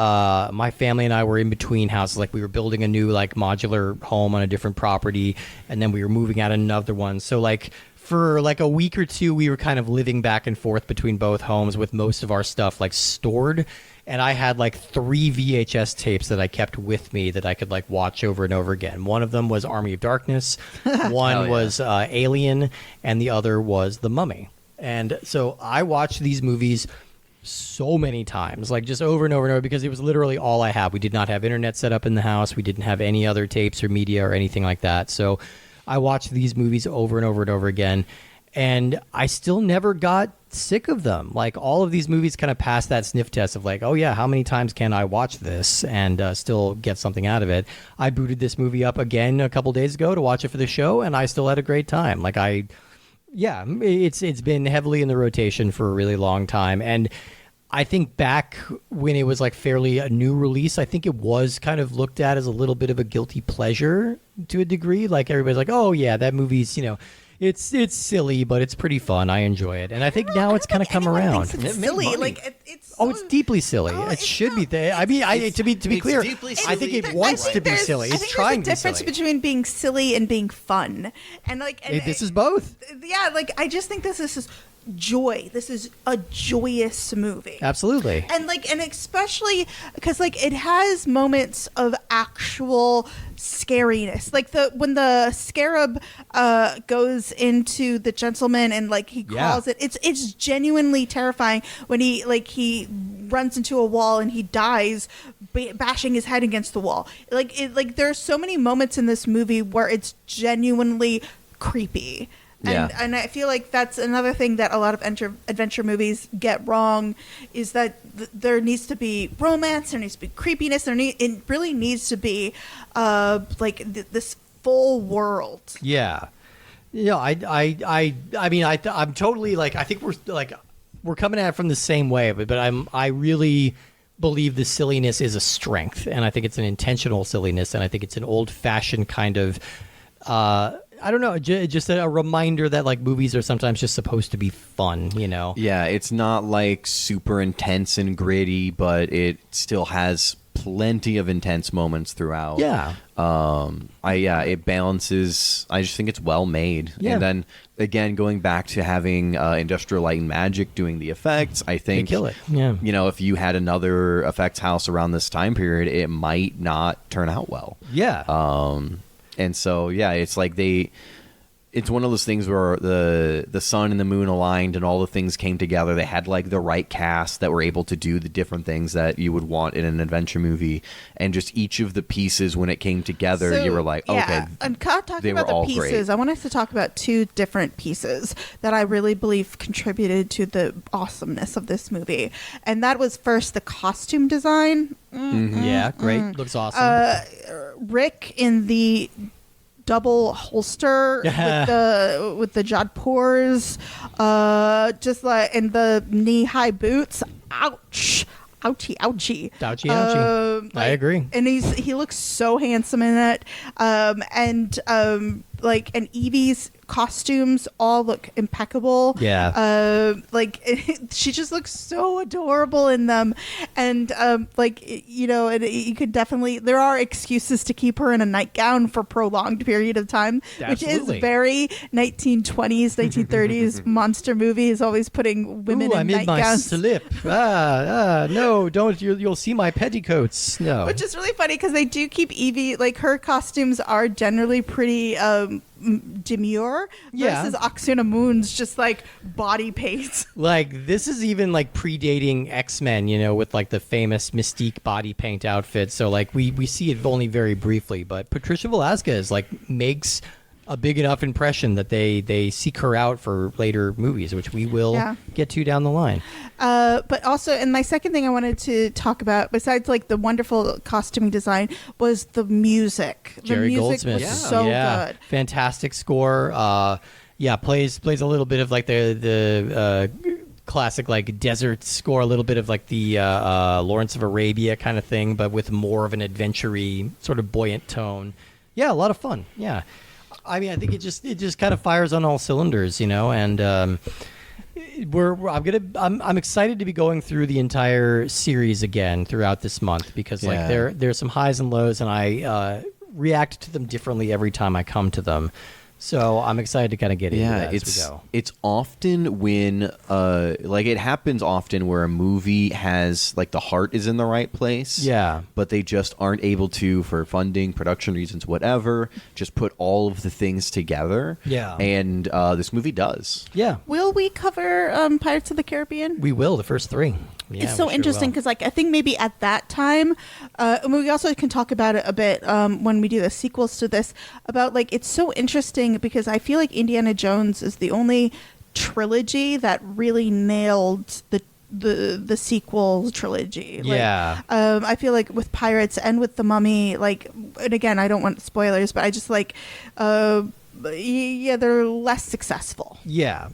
my family and I were in between houses. Like we were building a new like modular home on a different property, and then we were moving out another one. So like for like a week or two, we were kind of living back and forth between both homes with most of our stuff like stored. And I had like 3 VHS tapes that I kept with me that I could like watch over and over again. One of them was Army of Darkness, one was Alien, and the other was The Mummy. And so I watched these movies so many times, like just over and over and over, because it was literally all I had. We did not have internet set up in the house. We didn't have any other tapes or media or anything like that. So I watched these movies over and over and over again, and I still never got sick of them. Like all of these movies kind of passed that sniff test of like, oh yeah, how many times can I watch this and still get something out of it? I booted this movie up again a couple days ago to watch it for the show, and I still had a great time. Like it's been heavily in the rotation for a really long time. And I think back when it was like fairly a new release, I think it was kind of looked at as a little bit of a guilty pleasure to a degree. Like everybody's like, oh yeah, that movie's, it's silly, but it's pretty fun. I enjoy it. And I think now it's kind of come around. It's silly. Like it's it's deeply silly. It should be. I mean, to be clear, deeply I think it silly. wants to be silly. It's trying to be silly. There's a difference between being silly and being fun. And this is both. Yeah, like I just think this is joy. This is a joyous movie. Absolutely. And especially because like it has moments of actual scariness. Like when the scarab goes into the gentleman and like he crawls it's genuinely terrifying when he runs into a wall and he dies bashing his head against the wall. Like there are so many moments in this movie where it's genuinely creepy. And I feel like that's another thing that a lot of adventure movies get wrong is that there needs to be romance, there needs to be creepiness, it really needs to be this full world. Yeah. I'm totally like, I think we're coming at it from the same way, but I really believe the silliness is a strength, and I think it's an intentional silliness, and I think it's an old-fashioned kind of I don't know, just a reminder that like movies are sometimes just supposed to be fun, Yeah, it's not like super intense and gritty, but it still has plenty of intense moments throughout. Yeah. It balances. I just think it's well made. Yeah. And then again, going back to having Industrial Light and Magic doing the effects, I think they kill it. Yeah. If you had another effects house around this time period, it might not turn out well. Yeah. And so, yeah, it's like it's one of those things where the sun and the moon aligned and all the things came together. They had like the right cast that were able to do the different things that you would want in an adventure movie. And just each of the pieces, when it came together, you were like, okay, and talking they about were all the pieces, great. I want us to talk about 2 different pieces that I really believe contributed to the awesomeness of this movie. And that was first the costume design. Yeah, great. Looks awesome. Rick in the double holster with the jodhpurs, just like in the knee-high boots. Ouch. Ouchie. Ouchie. I agree. And he looks so handsome in it. And Evie's costumes all look impeccable. Yeah. She just looks so adorable in them. And and you could definitely, there are excuses to keep her in a nightgown for a prolonged period of time, Absolutely. which is very 1920s, 1930s monster movies, always putting women in I made my nightgowns. slip. No, don't. You'll see my petticoats. No. Which is really funny because they do keep Evie, like her costumes are generally pretty demure versus Oksuna Moon's just like body paint. Like this is even like predating X-Men, with like the famous Mystique body paint outfit. So like we see it only very briefly, but Patricia Velasquez like makes a big enough impression that they seek her out for later movies, which we will get to down the line. But also, and my second thing I wanted to talk about, besides like the wonderful costuming design, was the music. Jerry the music Goldsmith was so good. Fantastic score. Plays a little bit of like the classic like desert score, a little bit of like the Lawrence of Arabia kind of thing, but with more of an adventure-y sort of buoyant tone. Yeah, a lot of fun. Yeah. I mean, I think it just kind of fires on all cylinders, and I'm excited to be going through the entire series again throughout this month because like there's some highs and lows, and I react to them differently every time I come to them. So I'm excited to kind of get into that as we go. It's often when, like it happens often where a movie has, like the heart is in the right place. Yeah. But they just aren't able to, for funding, production reasons, whatever, just put all of the things together. Yeah. And this movie does. Yeah. Will we cover Pirates of the Caribbean? We will, the first three. Yeah, it's so interesting because, like, I think maybe at that time, and we also can talk about it a bit when we do the sequels to this, about like it's so interesting because I feel like Indiana Jones is the only trilogy that really nailed the sequel trilogy. Yeah. I feel like with Pirates and with The Mummy, like, and again, I don't want spoilers, but I just like, they're less successful. Yeah.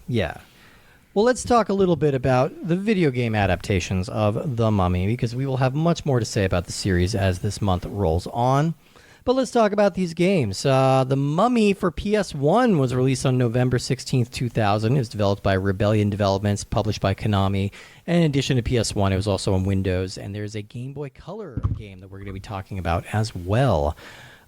Well, let's talk a little bit about the video game adaptations of The Mummy, because we will have much more to say about the series as this month rolls on. But let's talk about these games. The Mummy for PS1 was released on November 16th, 2000. It was developed by Rebellion Developments, published by Konami. And in addition to PS1, it was also on Windows. And there's a Game Boy Color game that we're going to be talking about as well.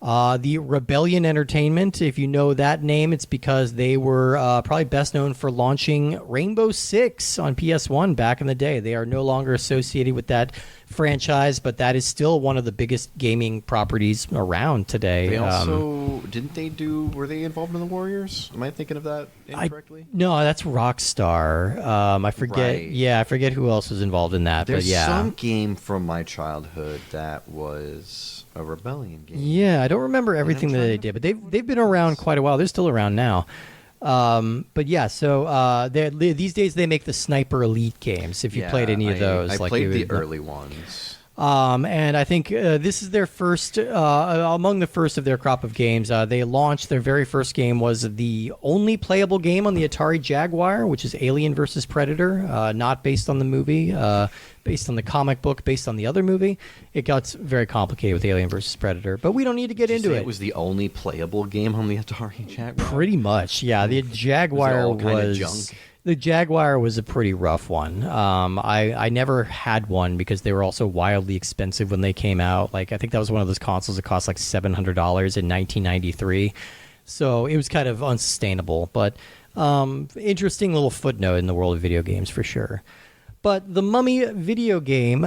The Rebellion Entertainment, if you know that name, it's because they were probably best known for launching Rainbow Six on PS1 back in the day. They are no longer associated with that franchise, but that is still one of the biggest gaming properties around today. They also, were they involved in the Warriors? Am I thinking of that incorrectly? No, that's Rockstar. I forget. Right. Yeah, I forget who else was involved in that. There's but yeah. some game from my childhood that was a Rebellion game. Yeah, I don't remember everything that they did, but they've been around quite a while. They're still around now. But yeah, so these days they make the Sniper Elite games. If you played any of those, I played the early ones. And I think this is their first, among the first of their crop of games. They launched their very first game was the only playable game on the Atari Jaguar, which is Alien vs. Predator, not based on the movie, based on the comic book, based on the other movie. It got very complicated with Alien vs. Predator, but we don't need to get into it. It was the only playable game on the Atari Jaguar? Pretty much, yeah. The Jaguar was the Jaguar was a pretty rough one. I never had one because they were also wildly expensive when they came out. Like I think that was one of those consoles that cost like $700 in 1993. So it was kind of unsustainable, but interesting little footnote in the world of video games for sure. But the Mummy video game,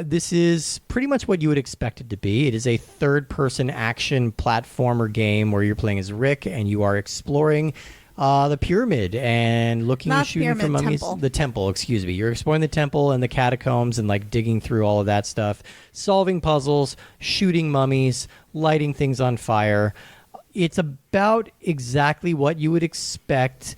this is pretty much what you would expect it to be. It is a third-person action platformer game where you're playing as Rick and you are exploring the pyramid and looking and shooting for mummies. The temple, excuse me. You're exploring the temple and the catacombs and like digging through all of that stuff, solving puzzles, shooting mummies, lighting things on fire. It's about exactly what you would expect.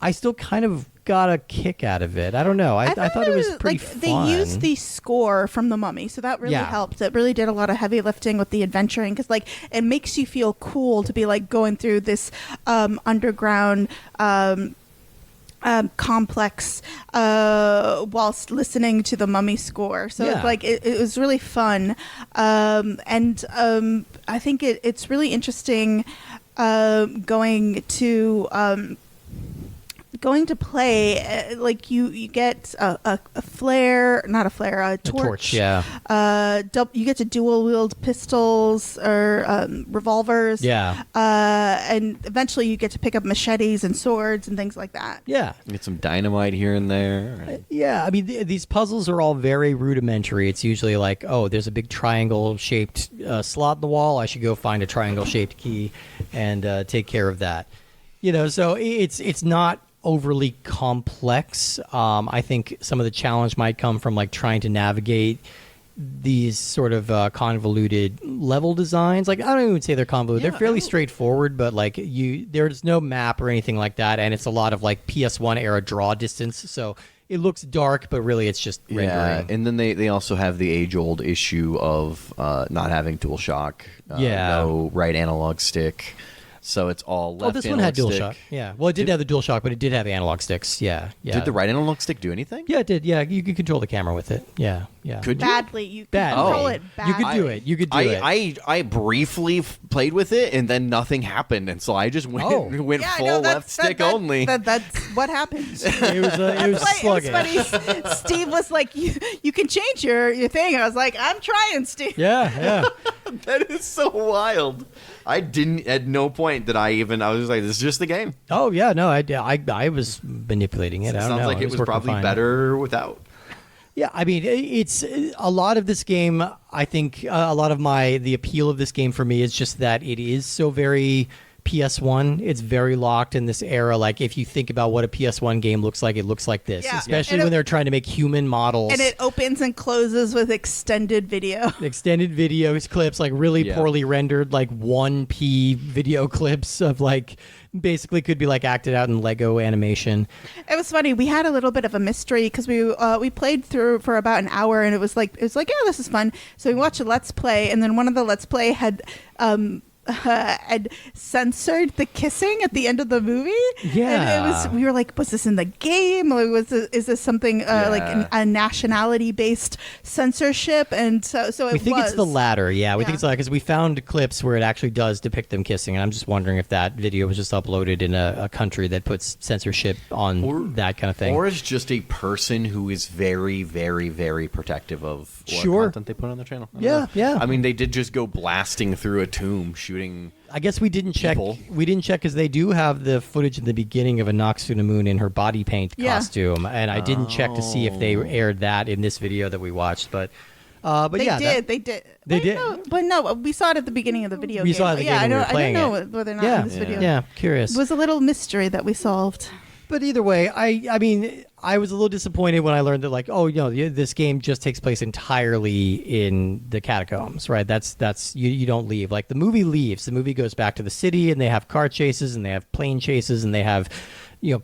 I still kind of got a kick out of it. I don't know. I thought it was pretty fun. They used the score from The Mummy, so that really helped. It really did a lot of heavy lifting with the adventuring because, like, it makes you feel cool to be like going through this underground complex whilst listening to the Mummy score. So it was really fun, and I think it's really interesting going to play, like you get a flare, not a flare, a torch. Yeah. You get to dual wield pistols or revolvers. Yeah. And eventually you get to pick up machetes and swords and things like that. Yeah. Get some dynamite here and there. Yeah. I mean, these puzzles are all very rudimentary. It's usually like, oh, there's a big triangle-shaped slot in the wall. I should go find a triangle-shaped key and take care of that. So it's not overly complex. I think some of the challenge might come from like trying to navigate these sort of convoluted level designs. Like, I don't even say they're convoluted. Yeah, they're fairly I don't- straightforward, but like there's no map or anything like that, and it's a lot of like PS1 era draw distance. So it looks dark, but really it's just rendering. And then they also have the age-old issue of not having DualShock. No right analog stick. So it's all left this one had analog DualShock. stick. Yeah. Well, it did have the DualShock, but it did have analog sticks. Yeah. Yeah. Did the right analog stick do anything? Yeah, it did. Yeah, you could control the camera with it. Yeah. Yeah. Could you? Badly. You Bad. control Oh. it You badly. could do it. You could do it. I briefly played with it, and then nothing happened, and so I just went went Yeah, I full know, left stick only. That's what happens. It was sluggish. It was funny. Steve was like, "You can change your thing." I was like, "I'm trying, Steve." Yeah. Yeah. That is so wild. I didn't. At no point did I even. I was just like, "This is just the game." Oh yeah. No, I was manipulating it. I don't Sounds know. like it was working probably fine. better without. Yeah, I mean, it's a lot of this game. I think a lot of the appeal of this game for me is just that it is so very PS1. It's very locked in this era. Like, if you think about what a PS1 game looks like, it looks like this. Yeah. Especially And when they're trying to make human models. And it opens and closes with extended video. Extended videos, clips, like really Yeah. poorly rendered, like 1p video clips of like basically could be like acted out in Lego animation. It was funny. We had a little bit of a mystery because we played through for about an hour, and it was like, yeah, this is fun. So we watched a Let's Play, and then one of the Let's Play had censored the kissing at the end of the movie. Yeah. And we were like, was this in the game? Or is this something like a nationality based censorship? And so it We think was. it's the latter, yeah. We Yeah. think it's the latter because we found clips where it actually does depict them kissing, and I'm just wondering if that video was just uploaded in a country that puts censorship on that kind of thing. Or is just a person who is very, very, very protective of what Sure. content they put on their channel. I don't Yeah, know. yeah. I mean, they did just go blasting through a tomb, shooting. I guess we didn't check. People. We didn't check because they do have the footage in the beginning of a Noxuna Moon in her body paint Yeah. costume, and I didn't check to see if they aired that in this video that we watched. But They yeah, did. They did. They did. But no, we saw it at the beginning of the video We game. saw it at the yeah, game when we were I playing don't know it. whether or not yeah, in this video. yeah, curious. It was a little mystery that we solved. But either way, I mean, I was a little disappointed when I learned that, like, oh, this game just takes place entirely in the catacombs, right? That's you don't leave. Like, the movie leaves. The movie goes back to the city, and they have car chases, and they have plane chases, and they have,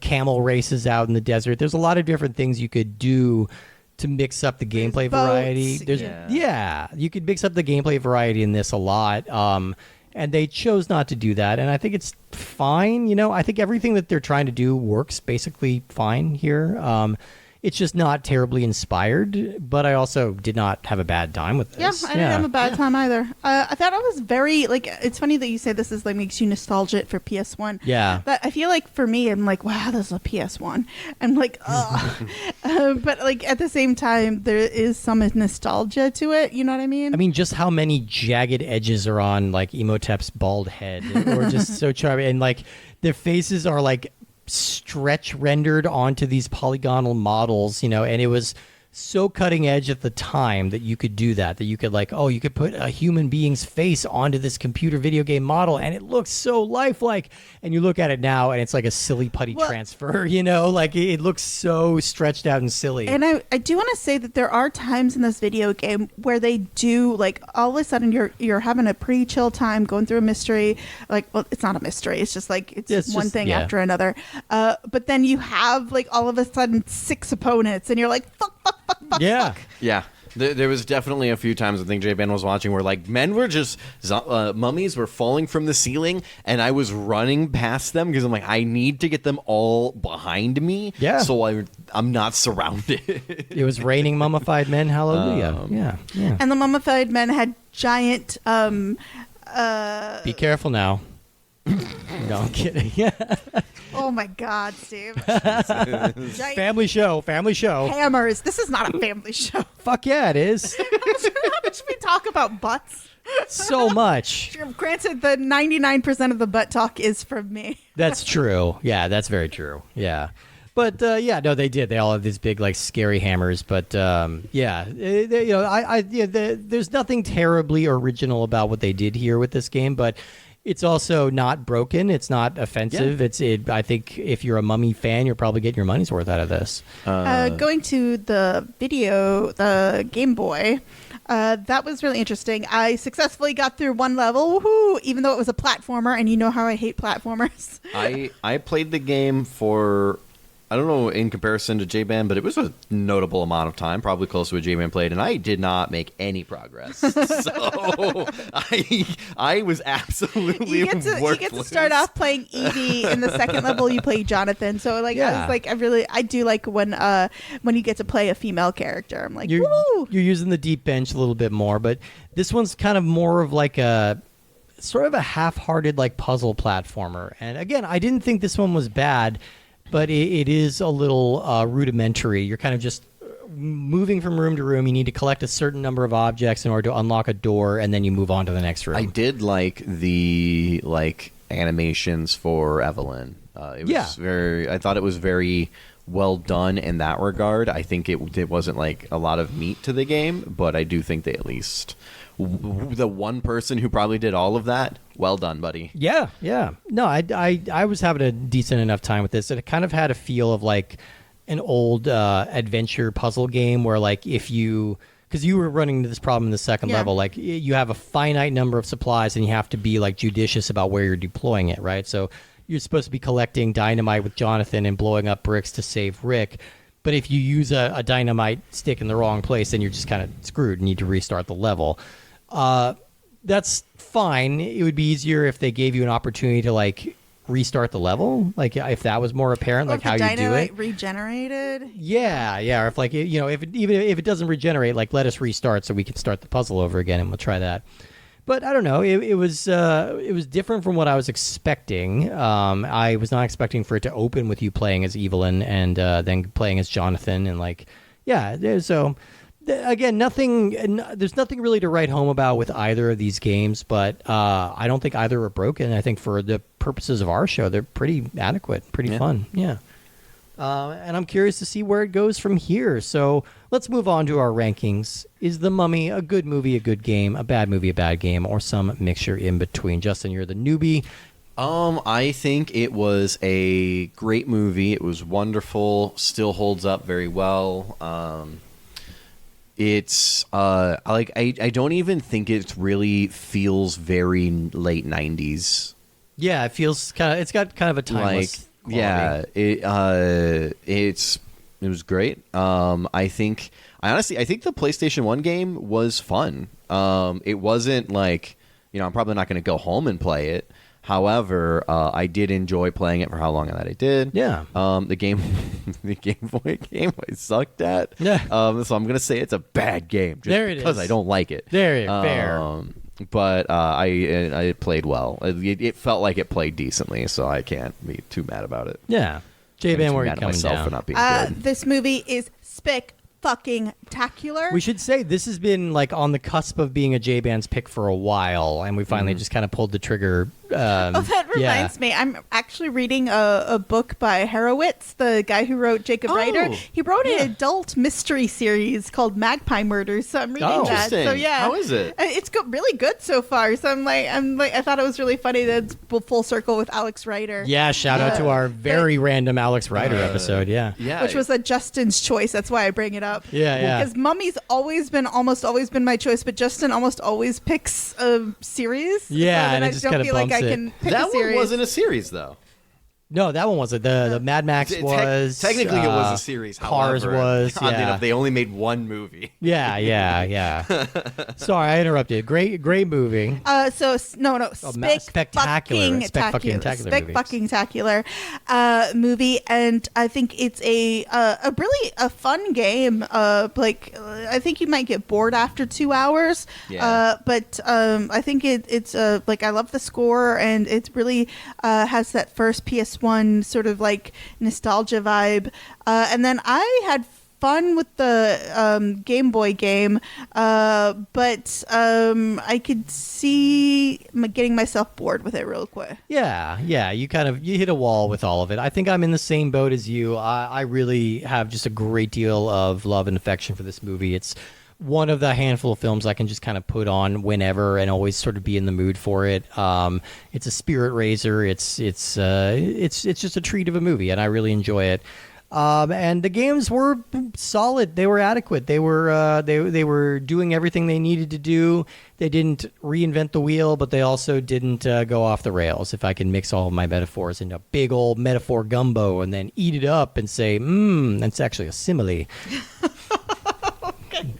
camel races out in the desert. There's a lot of different things you could do to mix up the gameplay boats, variety. yeah. You could mix up the gameplay variety in this a lot. And they chose not to do that, and I think it's fine. I think everything that they're trying to do works basically fine here. It's just not terribly inspired, but I also did not have a bad time with Yeah, this. I didn't have a bad time either. I thought it was very, it's funny that you say this is makes you nostalgic for PS1. Yeah. That I feel like for me, I'm like, wow, this is a PS1. I'm like, ugh. But at the same time, there is some nostalgia to it. You know what I mean? I mean, just how many jagged edges are on like Emotep's bald head, or just so charming, and like their faces are like stretch rendered onto these polygonal models, and it was so cutting edge at the time that you could do that you could you could put a human being's face onto this computer video game model, and it looks so lifelike. And you look at it now, and it's like a silly putty transfer, like it looks so stretched out and silly. And I do want to say that there are times in this video game where they do all of a sudden you're having a pretty chill time going through a mystery. Well, it's not a mystery. It's just it's one just- thing yeah. after another. But then you have all of a sudden 6 opponents, and you're like, fuck. Yeah. Yeah. There was definitely a few times I think J-Ben was watching where men were just mummies were falling from the ceiling, and I was running past them because I'm like, I need to get them all behind me. Yeah. So I'm not surrounded. It was raining mummified men. Hallelujah. Yeah. And the mummified men had giant. Be careful now. No, I'm kidding. Yeah. Oh my God, Steve! Giant Family show. hammers. This is not a family show. Fuck yeah, it is. How much we talk about butts? So much. Granted, the 99% of the butt talk is from me. That's true. Yeah, that's very true. Yeah. But they did. They all have these big, scary hammers. But there's nothing terribly original about what they did here with this game. But it's also not broken. It's not offensive. Yeah. I think if you're a Mummy fan, you're probably getting your money's worth out of this. Going to the Game Boy, That was really interesting. I successfully got through one level, woohoo, even though it was a platformer, and you know how I hate platformers. I played the game for, I don't know in comparison to J-Band, but it was a notable amount of time, probably close to what J-Band played, and I did not make any progress. So I was absolutely You get to worthless. start off playing Evie, in the second level you play Jonathan. So I was like, I do like when you get to play a female character. I'm like, woo! You're using the deep bench a little bit more, but this one's kind of more of like a sort of a half-hearted like puzzle platformer. And again, I didn't think this one was bad, but it is a little rudimentary. You're kind of just moving from room to room. You need to collect a certain number of objects in order to unlock a door, and then you move on to the next room. I did like the animations for Evelyn. It was I thought it was very well done in that regard. I think it wasn't like a lot of meat to the game, but I do think they at least the one person who probably did all of that, well done, buddy. Yeah. No, I was having a decent enough time with this. It kind of had a feel of like an old adventure puzzle game where like because you were running into this problem in the second level, like you have a finite number of supplies and you have to be like judicious about where you're deploying it, right? So you're supposed to be collecting dynamite with Jonathan and blowing up bricks to save Rick. But if you use a dynamite stick in the wrong place, then you're just kind of screwed and need to restart the level. That's fine. It would be easier if they gave you an opportunity to like restart the level, like if that was more apparent, like how you do it. Dynamite regenerated. Yeah, or if like if it doesn't regenerate, like let us restart so we can start the puzzle over again, and we'll try that. But I don't know. It was different from what I was expecting. I was not expecting for it to open with you playing as Evelyn and then playing as Jonathan, and so. Again, there's nothing really to write home about with either of these games, but I don't think either are broken. I think for the purposes of our show, they're pretty adequate, pretty fun. Yeah. And I'm curious to see where it goes from here. So let's move on to our rankings. Is The Mummy a good movie, a good game, a bad movie, a bad game, or some mixture in between? Justin, you're the newbie. I think it was a great movie. It was wonderful, still holds up very well. It's I don't even think it really feels very late 90s. Yeah, it feels it's got kind of a timeless quality. Yeah, it was great. I think the PlayStation 1 game was fun. It wasn't like, I'm probably not going to go home and play it. However, I did enjoy playing it for how long that I did. Yeah. The Game Boy game I sucked at. Yeah. So I'm gonna say it's a bad game just there it because is. I don't like it. Fair. But I played well. It felt like it played decently, so I can't be too mad about it. Yeah. J-Ban, where are you mad at coming myself down? for not being good. This movie is fucking-tacular. We should say this has been like on the cusp of being a J-Band's pick for a while, and we finally just kind of pulled the trigger. That reminds me. I'm actually reading a book by Horowitz, the guy who wrote Jacob Ryder. He wrote an adult mystery series called Magpie Murders. So I'm reading that. So yeah, how is it? It's really good so far. So I'm like, I thought it was really funny that it's full circle with Alex Ryder. Yeah, shout out to our very random Alex Ryder episode. Yeah, which was a Justin's choice. That's why I bring it up. Yeah. Because Mummy's almost always been my choice, but Justin almost always picks a series. Yeah, so and I just don't kind of feel like bumps I it. can pick That a series. one wasn't a series, though. No, that one wasn't. The Mad Max was. Technically, it was a series. Cars however, was. oddly Yeah. enough, they only made one movie. Yeah. Sorry, I interrupted. Great movie. Spectacular movie, and I think it's a really fun game. I think you might get bored after 2 hours. Yeah. But I think it's I love the score, and it really has that first PS1 sort of like nostalgia vibe. And then I had fun with the Game Boy game, but I could see getting myself bored with it real quick. Yeah, you hit a wall with all of it. I think I'm in the same boat as you. I really have just a great deal of love and affection for this movie. It's one of the handful of films I can just kind of put on whenever and always sort of be in the mood for it. It's a spirit raiser. It's just a treat of a movie, and I really enjoy it. And the games were solid. They were adequate. They were they were doing everything they needed to do. They didn't reinvent the wheel, but they also didn't go off the rails. If I can mix all of my metaphors into a big old metaphor gumbo and then eat it up and say, that's actually a simile.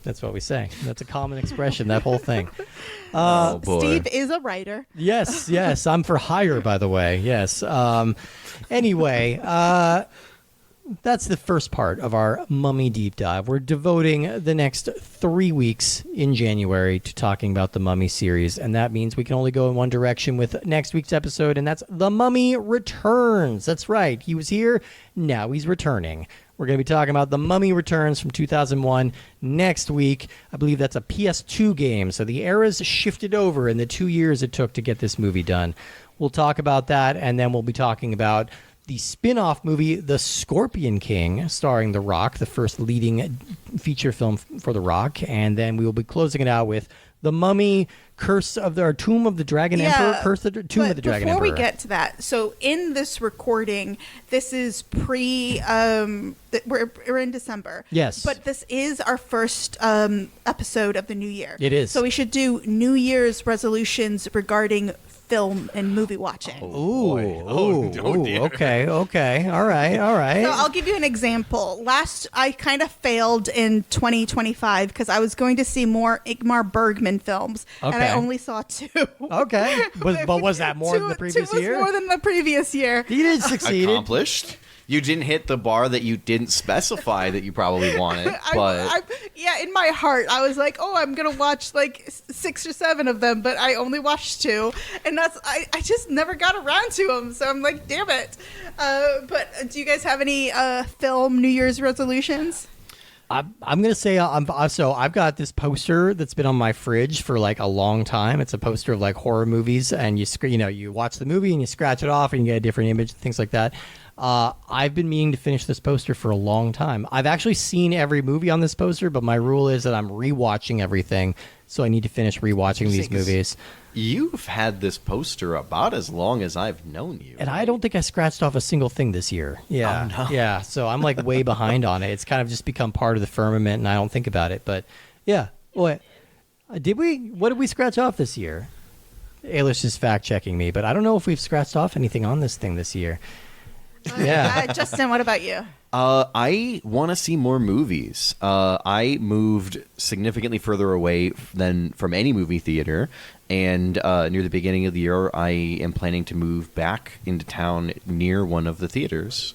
That's what we say. That's a common expression, that whole thing. Oh, boy. Steve is a writer. Yes. I'm for hire, by the way. Yes. Anyway, that's the first part of our Mummy Deep Dive. We're devoting the next 3 weeks in January to talking about the Mummy series, and that means we can only go in one direction with next week's episode, and that's The Mummy Returns. That's right. He was here. Now he's returning. We're going to be talking about The Mummy Returns from 2001 next week. I believe that's a PS2 game, so the era's shifted over in the 2 years it took to get this movie done. We'll talk about that, and then we'll be talking about the spin-off movie The Scorpion King, starring The Rock, the first leading feature film for The Rock, and then we will be closing it out with The Mummy, Tomb of the Dragon Emperor, Tomb of the Dragon Emperor. Before we get to that, so in this recording, this is we're in December. Yes. But this is our first episode of the new year. It is. So we should do New Year's resolutions regarding film and movie watching. Dear. Okay, all right. So I'll give you an example. I kind of failed in 2025 because I was going to see more Ingmar Bergman films, and I only saw 2. Okay, but was that more than the previous year? 2 was more than the previous year. You did succeed. Accomplished. You didn't hit the bar that you didn't specify that you probably wanted, but in my heart, I was like, "Oh, I'm gonna watch like 6 or 7 of them," but I only watched 2, and I just never got around to them. So I'm like, "Damn it!" But do you guys have any film New Year's resolutions? I'm gonna say I've got this poster that's been on my fridge for like a long time. It's a poster of like horror movies, and you watch the movie and you scratch it off and you get a different image, things like that. I've been meaning to finish this poster for a long time. I've actually seen every movie on this poster, but my rule is that I'm rewatching everything, so I need to finish rewatching these movies. You've had this poster about as long as I've known you. And I don't think I scratched off a single thing this year. Yeah. Oh, no. Yeah. So I'm like way behind on it. It's kind of just become part of the firmament, and I don't think about it. But yeah. What did we scratch off this year? Ayla's just fact checking me, but I don't know if we've scratched off anything on this thing this year. Yeah. Justin, what about you? I want to see more movies. I moved significantly further away than from any movie theater, and near the beginning of the year, I am planning to move back into town near one of the theaters,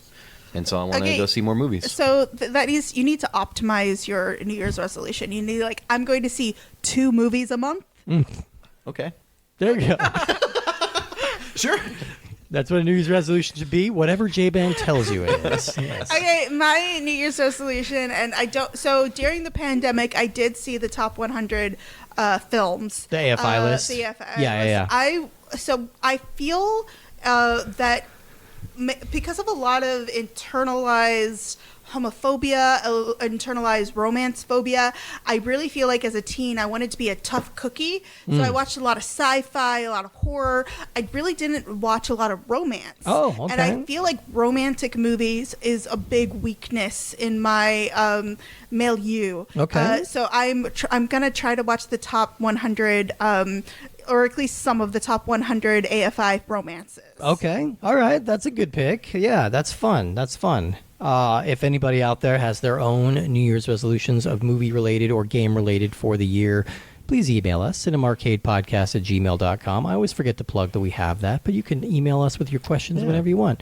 and so I want to go see more movies. So that is, you need to optimize your New Year's resolution. You need I'm going to see 2 movies a month. Okay. There you go. Sure. That's what a New Year's resolution should be. Whatever J-Band tells you it is. Yes. Okay, my New Year's resolution, and so during the pandemic, I did see the top 100 films. The AFI list? The AFI Yeah. I feel that because of a lot of internalized homophobia, internalized romance phobia, I really feel like as a teen I wanted to be a tough cookie, so I watched a lot of sci-fi, a lot of horror. I really didn't watch a lot of romance. Oh, okay. And I feel like romantic movies is a big weakness in my milieu. Okay. So I'm gonna try to watch the top 100 or at least some of the top 100 AFI romances. Okay. All right. That's a good pick. Yeah, that's fun. If anybody out there has their own New Year's resolutions of movie-related or game-related for the year, please email us, cinemarcadepodcast@gmail.com. I always forget to plug that we have that, but you can email us with your questions whenever you want.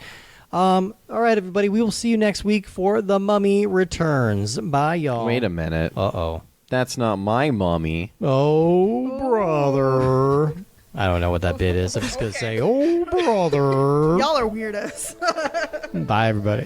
All right, everybody. We will see you next week for The Mummy Returns. Bye, y'all. Wait a minute. Uh-oh. That's not my mommy. Oh, brother. I don't know what that bit is. I'm just going to say, oh, brother. Y'all are weirdos. Bye, everybody.